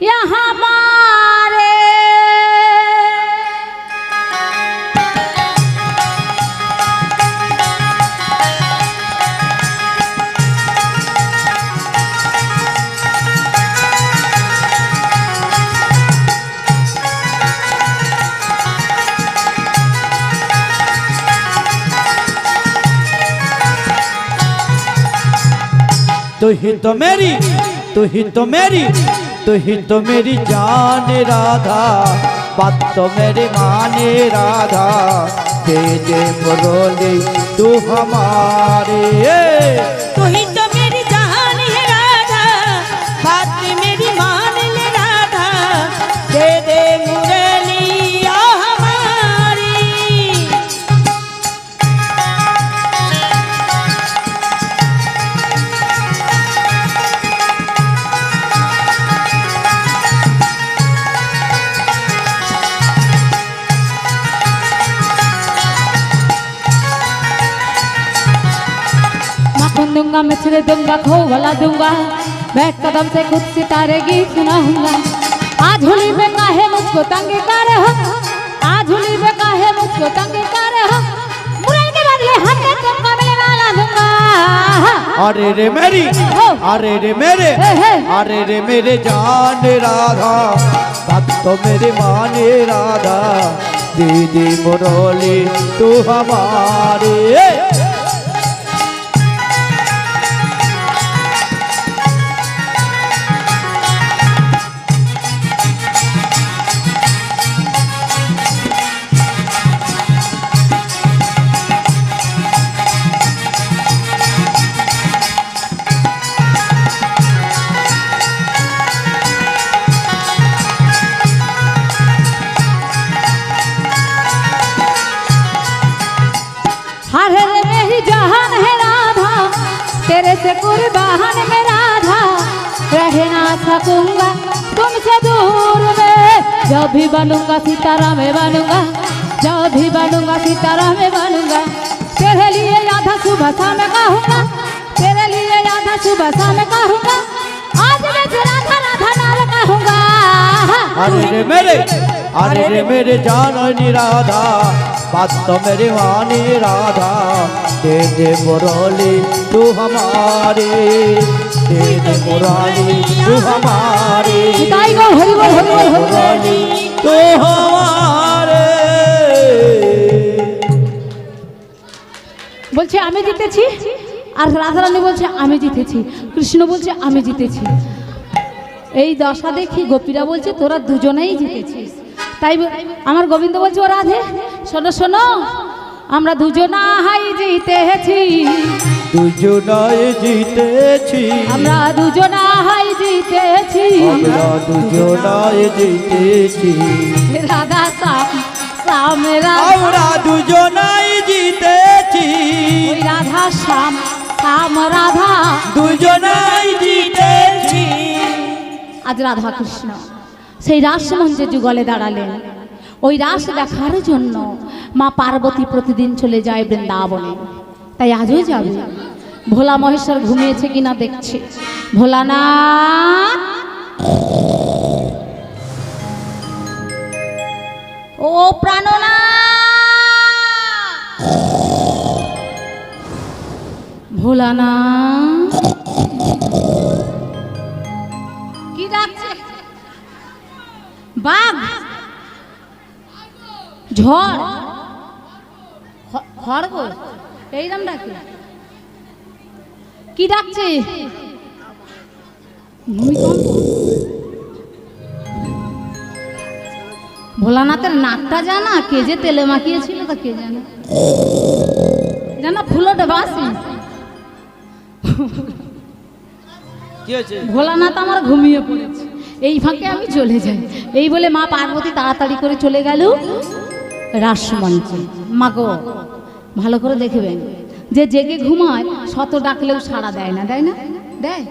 यहाँ मारे। तू ही तो मेरी, तू ही तो मेरी, तू ही तो मेरी जान राधा, बात तो मेरी माने राधा, दे दे मुरली तू हमारे। तू ही तो मेरी जान है राधा, बात मेरी मान ले राधा, दे दे मुरली आ हमारी। माखन दूंगा, मिश्री दूंगा, खोवला दूंगा, बैठ कदम से खुद सितारे गीत सुनाऊंगा। आज होली में काहे मुझको तंग कर हो, आज होली में काहे मुझको तंग कर हो, मुरली के बदले हाथ तुमको मिलने वाला दूंगा। अरे रे मेरी, अरे रे मेरे, अरे रे मेरे जान राधा, बात तो मेरी माने राधा, दे दे मुरली तू हमारे। हर रे मेरी जहान है राधा, तेरे से कुर्बान में राधा, रह ना सकूंगा तुमसे दूर में। जब भी बनूंगा सीताराम में बनूंगा, जब भी बनूंगा सीताराम में बनूंगा। तेरे लिए राधा सुबह शाम कहूँगा, तेरे लिए राधा सुबह शाम कहूँगा, आज मैं राधा राधा नाम कहूँगा। अरे रे मेरे जान राधा, बात तो मेरी मानी राधा, दे दे मुरली तू हमारी, दे दे मुरली तू हमारी, ताई गो हरि बोल हरि बोल हरि मुरली तू हमारे। বলছে আমি জিতেছি, আর রাধারানী বলছে আমি জিতেছি, কৃষ্ণ বলছে আমি জিতেছি। এই দশা দেখি গোপীরা বলছে তোরা দুজনেই জিতেছিস। তাই আমার গোবিন্দ বলছে ও রাধে শোনো শোনো, আমরা দুজনাই জিতেছি, দুজনাই জিতেছি, আমরা দুজনাই জিতেছি, আমরা দুজনাই জিতেছি, রাধা শ্যাম শ্যাম রাধা, আমরা দুজনাই জিতেছি, ওই রাধা শ্যাম শ্যাম রাধা, দুজনাই জিতেছি। আজ রাধা কৃষ্ণ সেই রাসমঞ্চে যুগলে দাঁড়ালেন। ওই রাস দেখার জন্য মা পার্বতী প্রতিদিন চলে যায় বৃন্দাবনে, তাই আজও যাবে। ভোলা মহেশ্বর ঘুমিয়েছে কিনা দেখছে। ভোলানাথ, ও প্রাণনাথ, ভোলানাথ, কি ডাকছে? বাঘ, ঝড়, খরগোশ, এইরকম ডাকে? কি ডাকছে? ভূমিকম্প। ভোলানাথের নাকটা জানা, কে যে তেলে মাখিয়েছিল তা কে জানে, জানা ফুলটা বাসি। কি হয়েছে? ভোলানাথ আমার ঘুমিয়ে পড়েছে, এই ফাঁকে আমি চলে যাই। এই বলে মা পার্বতী তাড়াতাড়ি করে চলে গেল রাসমঞ্চে। মা গো, ভালো করে দেখবেন, যে জেগে ঘুমায় শত ডাকলেও সাড়া দেয় না, দেয় না? দেয়?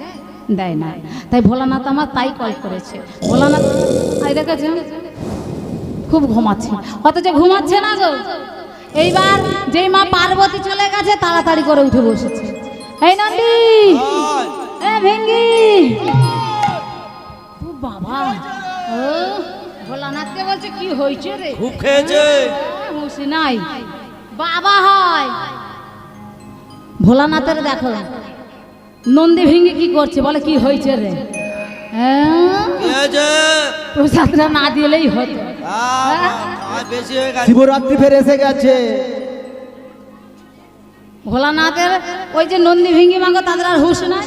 দেয় না। তাই ভোলানাথ আমার তাই কল করেছে। ভোলানাথ এই দেখেছে খুব ঘুমাচ্ছে, অথচ ঘুমাচ্ছে না গো। এইবার যেই মা পার্বতী চলে গেছে তাড়াতাড়ি করে উঠে বসেছে। এই নন্দী, এ ভেঙ্গি, ও বাবা, ও ভোলানাথকে বলছে কি হয়েছে রে? খুব খেয়েছে। হুঁশি নাই, বাবা হয়। ভোলানাথের দেখো নন্দী ভেঙ্গি কি করছে, বলে কি হয়েছে রে? হ্যাঁ, কি হয়েছে? প্রসাদটা না দিলেই হতো। বেশি হয়ে গেছে। শিবরাত্রি ফের এসে গেছে। ভোলানাথের ওই যে নন্দী ভেঙ্গি মাগো, তাদের আর হুঁশ নাই।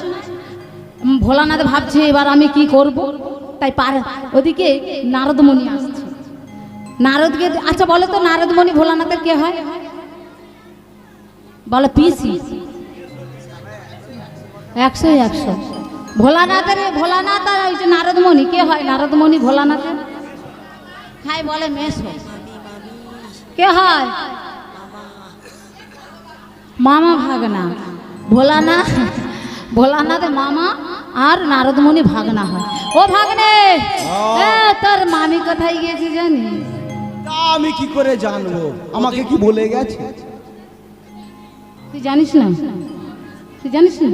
ভোলানাথ ভাবছে এবার আমি কি করব। তাই ওদিকে নারদমণি আসছে। নারদকে, আচ্ছা বলো তো নারদমণি ভোলানাথের কে হয়? বলো পিসি। 100 ভোলানাথের, ভোলানাথ আর ওই যে নারদমণি কে হয়? নারদমণি ভোলানাথের খাই বলে মেসো। কে হয়? মামা ভাগনা। ভোলানাথ, ভোলানাথের মামা আর নারদমণি ভাগনা হয়। ও ভাগনে, তোর মামি কোথায় গিয়েছি জানি? তা আমি কি করে জানবো? আমাকে কি বলে গেছে? তুই জানিস না? তুই জানিস না?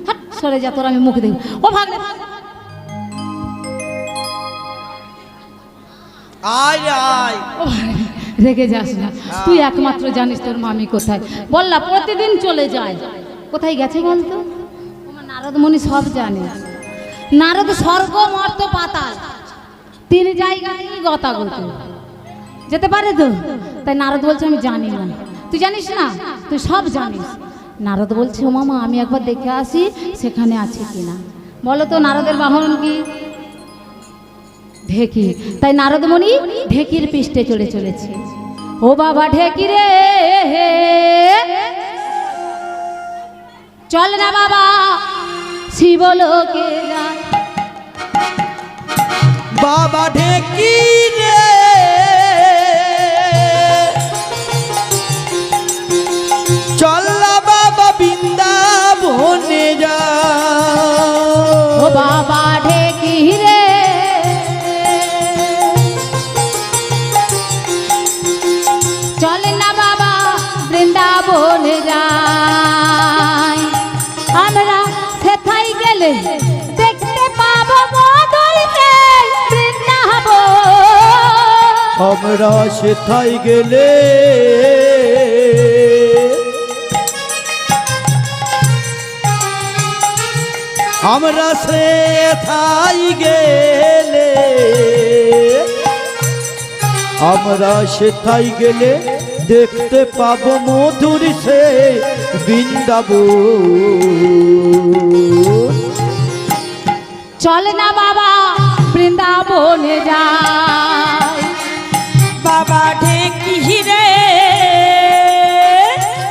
হাট, সরে যা, তোর আমি মুখ দেখব। ও ভাগনে, আয় আয়। ও ভাগনে, রেগে যাস না, তুই একমাত্র জানিস তোর মামি কোথায়। বললা প্রতিদিন চলে যায়। কোথায় গেছে বলতো? আমার নারদমণি সব জানে। নারদ স্বর্গ মর্ত পাতাল 3 জায়গায় গতাগত যেতে পারে তো। তাই নারদ বলছে আমি জানি না। তুই জানিস না? তুই সব জানিস। নারদ বলছে ও মামা আমি একবার দেখে আসি সেখানে আছে কিনা। বলো তো নারদের বাহন কি? ঢেকি। তাই নারদমণি ঢেকির পৃষ্ঠে চলে চলেছে। ও বাবা ঢেকি রে, চল না বাবা শিবলোকে যাই। বাবা ঢেকি রে, চল না বাবা বৃন্দাবনে যা। ও বাবা ঢেকি রে, চল না বাবা বৃন্দাবনে যাই। আমরা সেথায় গেলে দেখতে পাবো মধুর সেই বৃন্দাবন। আমরা সেথায় গেলে আমরা সেথায় গেলে আমরা সেথায় গেলে দেখতে পাবো মধুর সে বৃন্দাবন। চল না বাবা বৃন্দাবনে যাই। বাবা ঢেকি রে,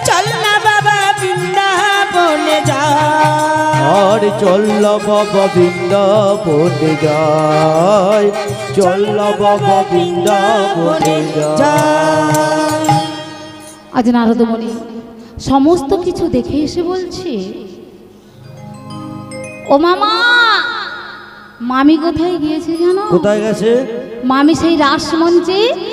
চল না বাবা বৃন্দাবনে যা। আর চল বাবা বৃন্দাবনে যাই, চল বাবা বৃন্দাবনে যাই। আজ নারদমণি সমস্ত কিছু দেখে এসে বলছে ও মামা, মামি কোথায় গিয়েছে জানো? কোথায় গেছে? মামি সেই রাসমঞ্চে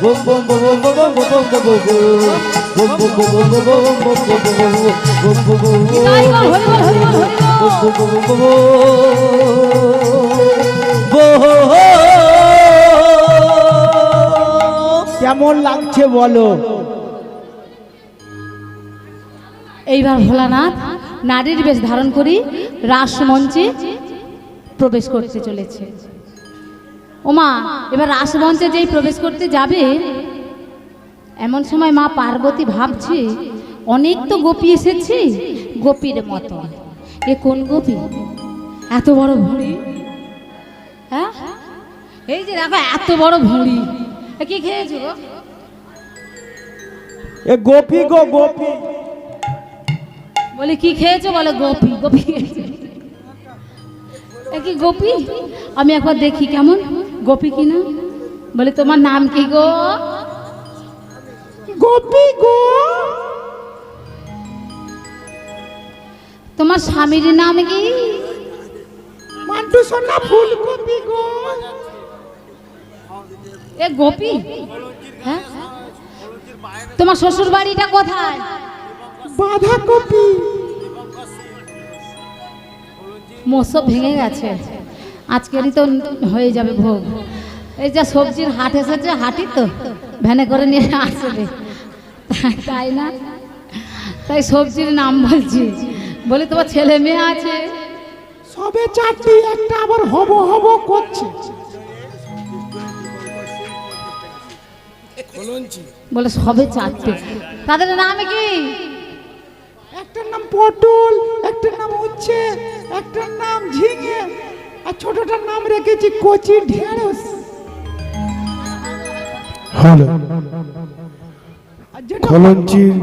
বুম বুম বুম বুম বুম বুম বুম বুম বুম বুম বুম বুম বুম বুম বুম বুম বুম বুম নিতাই গো, হরি বল, হরি বল, হরি বল। কেমন লাগছে বলো? এইবার ভোলানাথ নারীর বেশ ধারণ করি রাসমঞ্চে প্রবেশ করতে চলেছে। ওমা, এবার রাসমঞ্চে যেই প্রবেশ করতে যাবে, এমন সময় মা পার্বতী ভাবছে অনেক তো গোপী এসেছে, গোপীর মতো এ কোন গোপী, এত বড় ভুঁড়ি, হ্যাঁ এই যে দেখো এত বড় ভুঁড়ি, এ কি খেয়েছো গো? এ গোপী গো গোপী। বলে কি খেয়েছো? বলে গোপী, গোপী খেয়েছে। এ কি গোপী? আমি একবার দেখি কেমন গোপী কিনা। বলে তোমার নাম কি গো? গোপী গো। তোমার স্বামীর নাম কি? মান্টু সোনা ফুলকপি গো। এ গোপী, হ্যাঁ তোমার শ্বশুর বাড়িটা কোথায়? বাঁধাকপি। মোসব ভেঙে গেছে, আজকেরই তো হয়ে যাবে ভোগ। এই যা সবজির হাট এসেছে, হাটই তো ভ্যানে করে নিয়ে আসবে, তাই না? তাই সবজির নাম বলছি। বলে তোমার ছেলে মেয়ে আছে? সবে 4টি, একটা আবার হব হব করছে। বলে সবে 4টে, তাদের নাম কি? একটার নাম পটল, একটার নাম উচ্ছে, একটার নাম ঝিঙে, আর ছোটটার নাম রেখেছি কচি ঢেঁড়স। হ্যালো, আর যেটা খলঞ্চির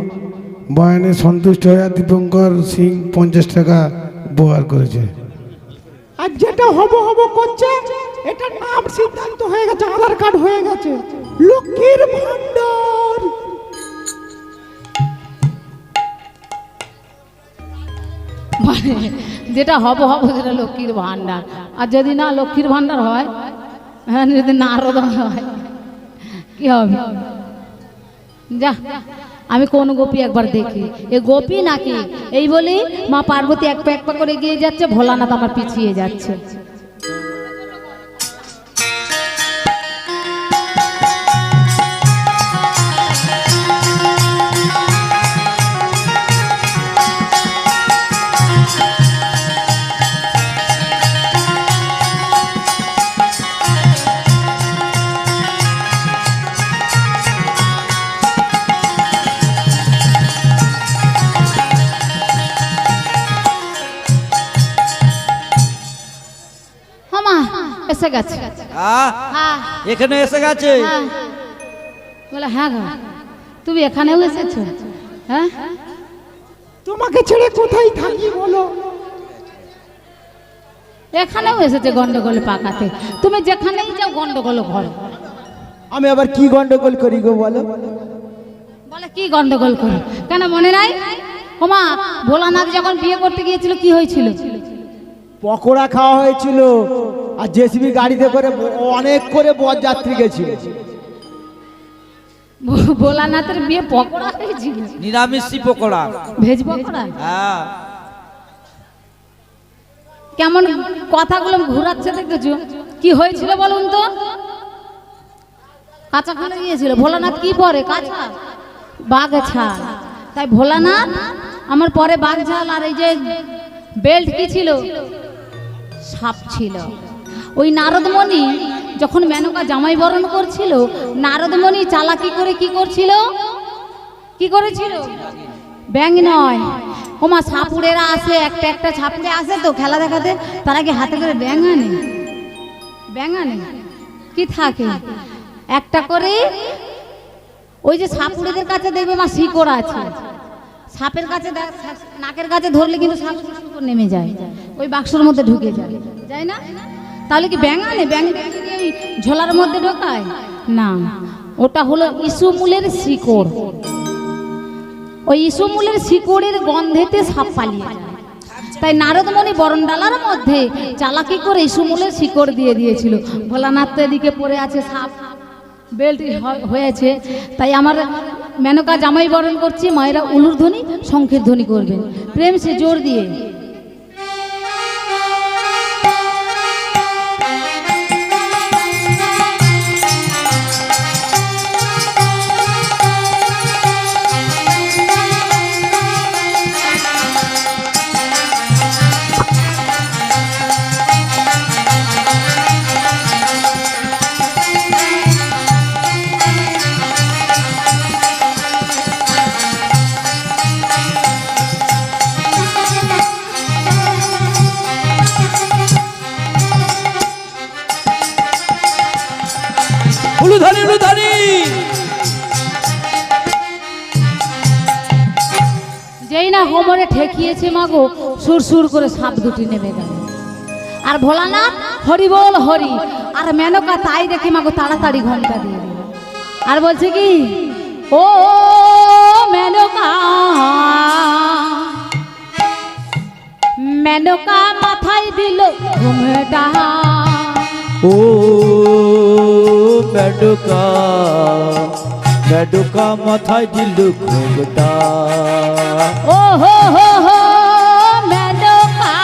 বয়ানে সন্তুষ্ট হয়ে দীপঙ্কর সিং 50 টাকা উপহার করেছে। আর যেটা হব হব করছে, এটার নাম সিদ্ধান্ত হয়ে গেছে, আধার কার্ড হয়ে গেছে, লক্ষ্মীর ভান্ডার। মানে যেটা হব হব সেটা লক্ষ্মীর ভান্ডার, আর যদি না লক্ষ্মীর ভান্ডার হয়, হ্যাঁ যদি নারদ হয় কি হবে? যা, আমি কোন গোপী একবার দেখি, এ গোপী নাকি? এই বলি মা পার্বতী এক পা করে এগিয়ে যাচ্ছে, ভোলানাথ আমার পিছিয়ে যাচ্ছে। এসে গেছে। হ্যাঁ হ্যাঁ এখানে এসে গেছে। হ্যাঁ বলে হ্যাঁ গো তুমি এখানেও এসেছো? হ্যাঁ তোমাকে ছেড়ে কোথায় থাকি বলো? এখানেও এসেছে গন্ডগোল পাকাতে। তুমি যেখানেই যাও গন্ডগোল করো। আমি আবার কি গন্ডগোল করি গো বলো? বলে কি গন্ডগোল করো? কেন মনে নাই? ওমা ভোলানাথ যখন বিয়ে করতে গিয়েছিল কি হয়েছিল? পকোড়া খাওয়া হয়েছিল আর জেসিবি গাড়িতে করে অনেক করে বরযাত্রী গেছিল। ভোলানাথের বিয়ে পকোড়া হয়েছিল? নিরামিষি পকোড়া, ভেজ পকোড়া। হ্যাঁ। কেমন কথাগুলো ঘুরাচ্ছে দেখতেছো? কি হয়েছিল বলুন তো? কাঁচা খানে গিয়েছিল। ভোলানাথ কি পরে? কাঁচা বাঘ ছাল। তাই ভোলানাথ আমার পরে বাঘ ঝাল আর এই যে বেল্ট কি ছিল? সাপ ছিল। ওই নারদমণি যখন মেনকা জামাই বরণ করছিল, নারদমণি চালাকি করে কি করছিল? কি করেছিল? ব্যাঙ নয় ওমা, সাপুড়েরা আসে, একটা একটা সাপুড়ে আসে তো খেলা দেখাতে, তারা কি হাতে করে ব্যাঙ আনে? ব্যাঙ আনে কি থাকে একটা করে। ওই যে সাপুড়েদের কাছে দেখবে মা শিকড় আছে, সাপের কাছে নাকের কাছে ধরলে কিন্তু সাপ শিকড় নেমে যায়, ওই বাক্সর মধ্যে ঢুকে যায়, যায় না? তাহলে কি ব্যাঙ আনে? ব্যাঙ ওই ঝোলার মধ্যে ঢোকায় না, ওটা হলো ইসুমূলের শিকড়। ওই ইসুমূলের শিকড়ের গন্ধেতে সাপ পালিয়ে যায়। তাই নারদমণি বরণডালার মধ্যে চালাকি করে ইসুমূলের শিকড় দিয়ে দিয়েছিল। ভোলানাথ তো এদিকে পড়ে আছে, সাপ বেল্ট হয়েছে। তাই আমার মেনকা জামাই বরণ করছি, মায়েরা উলুর ধ্বনি শঙ্খের ধ্বনি করবেন প্রেম সে জোর দিয়ে। উলুধারি উলুধারি। যেই না কোমরে ঠেকিয়েছে মাগো, সুর সুর করে সাপ দুটি নেমে গেল। আর ভোলানাথ হরি বল হরি, আর মেনকা তাই দেখে মাগো তাড়াতাড়ি ঘন্টা দিয়ে দিল। আর বলছে কি, ও মেনকা, মেনকা মাথায় দিল ঘুমটা। ও মেডুকা, মেডুকা মাথায় দিল ঘুমটা। ও হো মেনকা,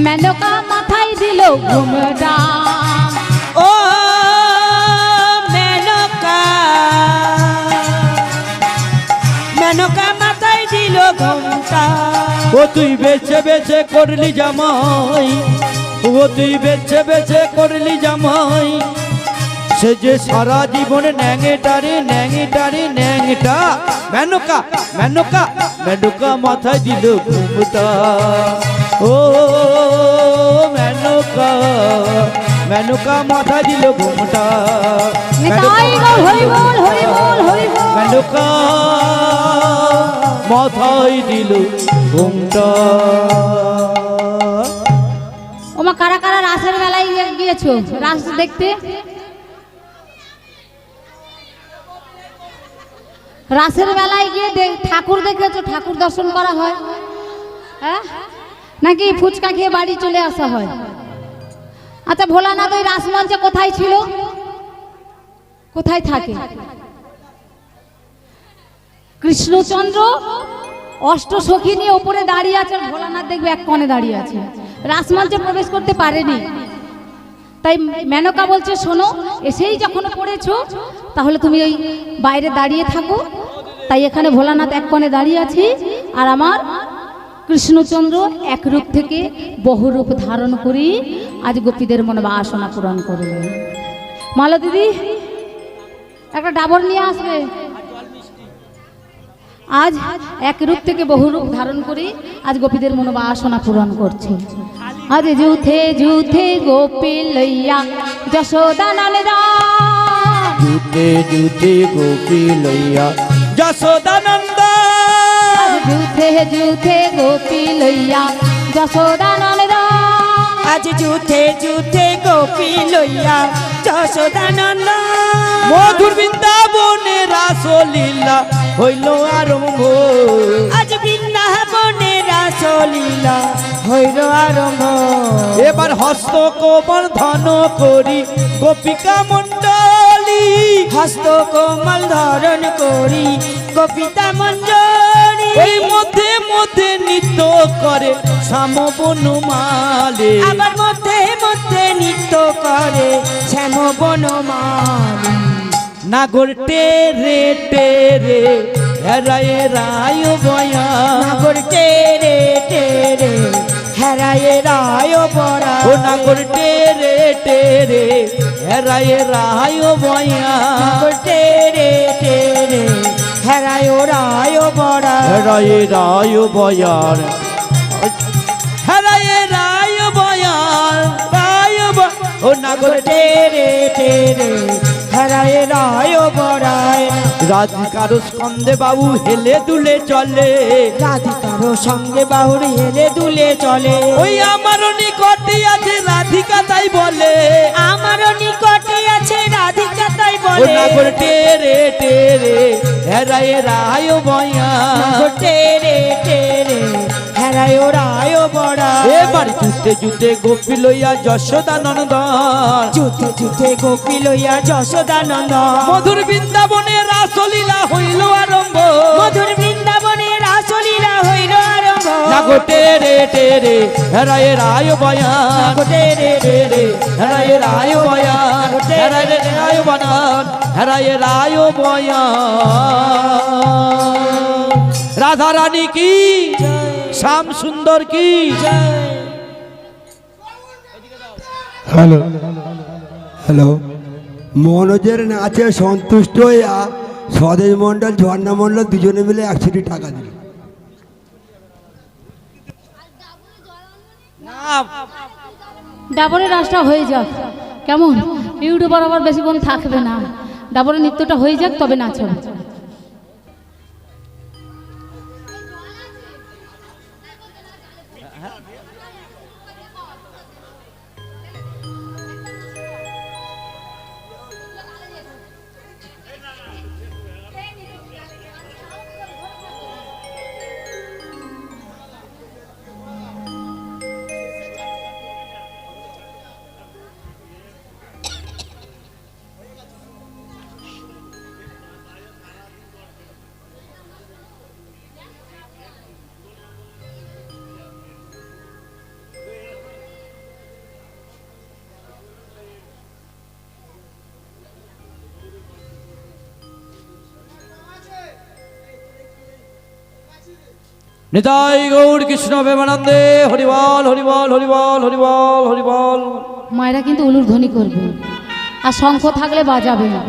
মেনকা মাথায় দিল ঘুমটা। ও মেনকা, মেনকা মাথায় দিল ঘুমটা। ও তুই বেছে বেছে করলি জামাই, ও তুই বেছে বেছে করলি জামাই, সে যে সারা জীবনে ন্যাংটারে ন্যাংটারে ন্যাংটা। মেনকা মেনকা মেনকা মাথায় দিল ঘুমটা। ও মেনকা, মেনকা মাথায় দিল ঘুমটা। নিতাই গো হরি বল হরি বল হরি বল। মেনকা মাথায় দিল ঘুমটা। ওমা কারা কারা রাসের বেলায় গিয়েছো রাস দেখতে? রাসের বেলায় গিয়ে ঠাকুর দেখেছো? ঠাকুর দর্শন করা হয়? হ্যাঁ নাকি ফুচকা খেয়ে বাড়ি চলে আসা হয়? আচ্ছা ভোলানাথ ওই রাসমঞ্চে কোথায় ছিল? কোথায় থাকে? কৃষ্ণচন্দ্র অষ্টসখী নিয়ে ওপরে দাঁড়িয়ে আছে, আর ভোলানাথ দেখবে এক কোণে দাঁড়িয়ে আছে, রাসমঞ্চে প্রবেশ করতে পারেনি। তাই মেনকা বলছে, শোনো, এসেই যখন পড়েছো তাহলে তুমি ওই বাইরে দাঁড়িয়ে থাকো। তাই এখানে ভোলানাথ এক কোণে দাঁড়িয়ে আছি, আর আমার কৃষ্ণচন্দ্র এক রূপ থেকে বহু রূপ ধারণ করি আজ গোপীদের মনে বাসনা পূরণ করবে। মালা দিদি একটা ডাবর নিয়ে আসবে, আজ এক রূপ থেকে বহু রূপ ধারণ করি আজ গোপীদের মনোবাসনা পূরণ করছে। আজ যুথে যুথে গোপী লইয়া যশোদা নন্দন, জুতে জুতে গোপী লইয়া যশোদানন্দ, আজ যুথে যুথে গোপী লইয়া যশোদা নন্দন, আজ যুথে যুথে গোপী লইয়া যশোদানন্দ, মধুর বৃন্দাবনে রাসলীলা হইল আরম্ভ, আজ বৃন্দাবনে রাসলীলা হইল আরম্ভ। এবার হস্ত কোমল ধন করি গোপিকা মণ্ডলী, হস্ত কোমল ধারণ করি গোপিতা মঞ্জরি, ওই মধ্যে মধ্যে নৃত্য করে শ্যাম বনমালে, আবার মধ্যে মধ্যে নৃত্য করে শ্যাম বনমালী। নাগর টেরে টেরে হেরায় রায় বয়া, নাগর টেরে টেরে হেরায়ে রায় বরা, ও নাগর টেরে টেরে হেরায় রায় বয়া, নাগর টেরে টেরে হেরায় রায় বরা, হেরায় রায় বয়ার, হেরায় রায় বয়ার, ও নাগর টেরে টেরে হেরায়ে রায় বরায়। রাধিকার স্কন্দে বাবু হেলে দুলে চলে, রাধিকারও সঙ্গে বাহুর হেলে দুলে চলে, ওই আমারও নিকটে আছে রাধিকা তাই বলে, আমারও নিকটে আছে রাধিকা তাই ও বলে, নাগর টেরে টেরে হেরায় রায় বয়া, নাগর টেরে টেরে হেরায় রায় বরায়। এবার জুতে জুতে গোপী লইয়া যশোদা নন্দন, যুদ্ধে যুদ্ধে গোপী লইয়া যশোদানন্দ, মধুর বৃন্দাবনে রাসলীলা হইল আরম্ভ, মধুর বৃন্দাবনে রাসলীলা হইল আরম্ভ। নাগর টেরে টেরে হেরায় রায় বয়া, নাগর টেরে টেরে হেরায় রায় বয়া, হেরায় রায় বনান, হেরায় রায় বয়া। রাধা রানী কি, শ্যাম সুন্দর কি, হ্যালো হ্যালো, মনোজের নাচে সন্তুষ্ট হইয়া স্বদেশ মণ্ডল ঝর্ণা মণ্ডল দুজনে মিলে 100 টাকা দিল। ডাবরের রাসটা হয়ে যাক, কেমন ইউটিউবার আবার বেশিক্ষণ থাকবে না, ডাবরের নৃত্যটা হয়ে যাক তবে নাচ হবে। নিতাই গৌর কৃষ্ণ প্রেমানন্দে, হরিবল হরিবল হরিবল হরিবল হরিবল। মায়েরা কিন্তু উলুর ধ্বনি করবে আর শঙ্খ থাকলে বাজাবে না।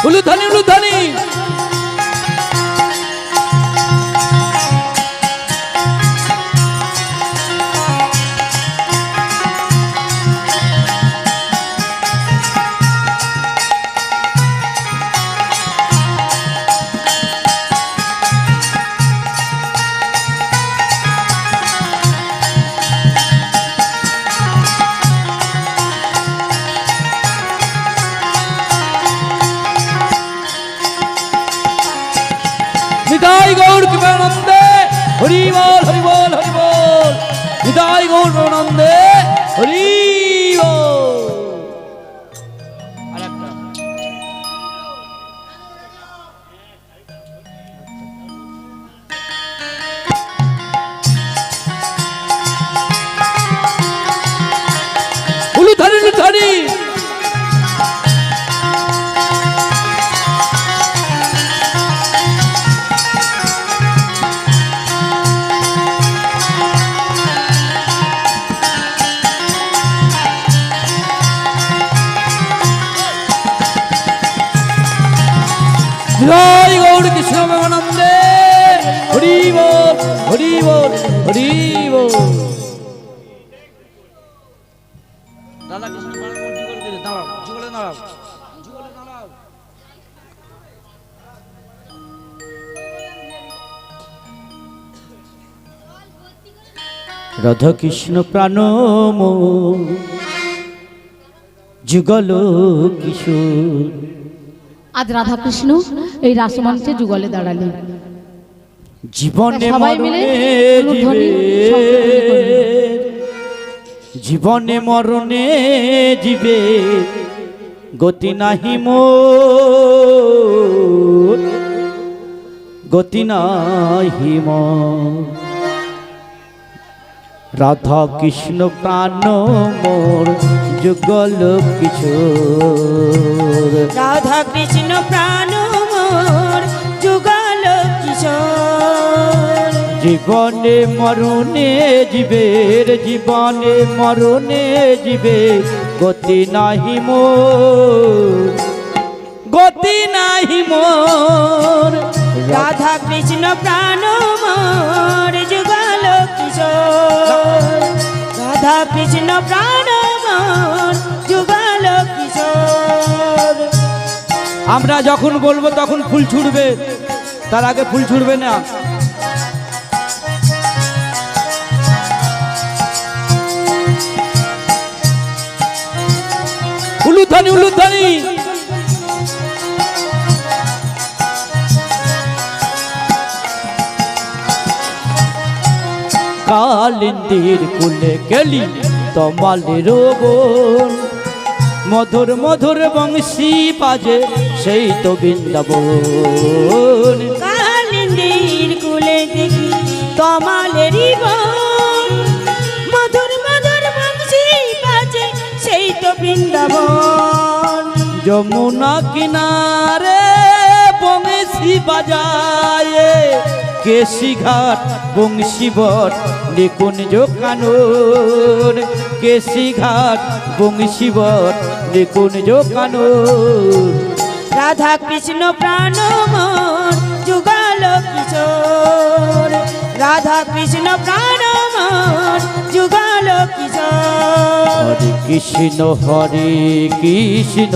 উলুধ্বনি উলুধ্বনি, নিতাই গৌর প্রেমানন্দে, হরিবল হরিবল হরিবল। নিতাই গৌর প্রেমানন্দে, হরিবল। আরেকটা জয় গৌর কৃষ্ণ প্রেমানন্দে হরি বল হরি বল হরি বল। দাদা কৃষ্ণ দাঁড়াও, যুগলে দাঁড়াও। রাধা কৃষ্ণ প্রাণ যুগল কিশোর। আজ রাধা কৃষ্ণ এই রাসমঞ্চে যুগলে দাঁড়ালেন। জীবনে সবাই মিলে মরণে জীবনে মরণে জীবে গতি নাহি মোর, গতি নাহি মোর। রাধা কৃষ্ণ প্রাণ মোর যুগল কিশোর। রাধা কৃষ্ণ প্রাণ মোর যুগল কিশোর। জীবনে মরণে জীবের জীবনে মরণে জীবে গতি নাহি মোর, গতি নাহি মোর। রাধা কৃষ্ণ প্রাণ মোর যুগল কিশোর। রাধা কৃষ্ণ প্রাণ মোর যুগল কিশোর। আমরা যখন বলবো তখন ফুল ছুড়বে, তার আগে ফুল ছুড়বে না। উলুধ্বনি উলুধ্বনি। কালিন্দির কুলে গেলি তমালের বোন, মধুর মধুর বংশী বাজে সেই তো বৃন্দাবন। কালিন্দির কুলে দেখি তমালেরই বন, মধুর মধুর বংশী বাজে সেই তো বৃন্দাবন। যমুনা কিনারে বংশী বাজায়, কেশি ঘাট বংশী বট নিকুঞ্জ কানন। কেশি ঘাট বংশী বট নিকুঞ্জ কানন। রাধা কৃষ্ণ প্রাণ মোর যুগল কিশোর। রাধা কৃষ্ণ প্রাণ মোর যুগল কিশোর। হরে কৃষ্ণ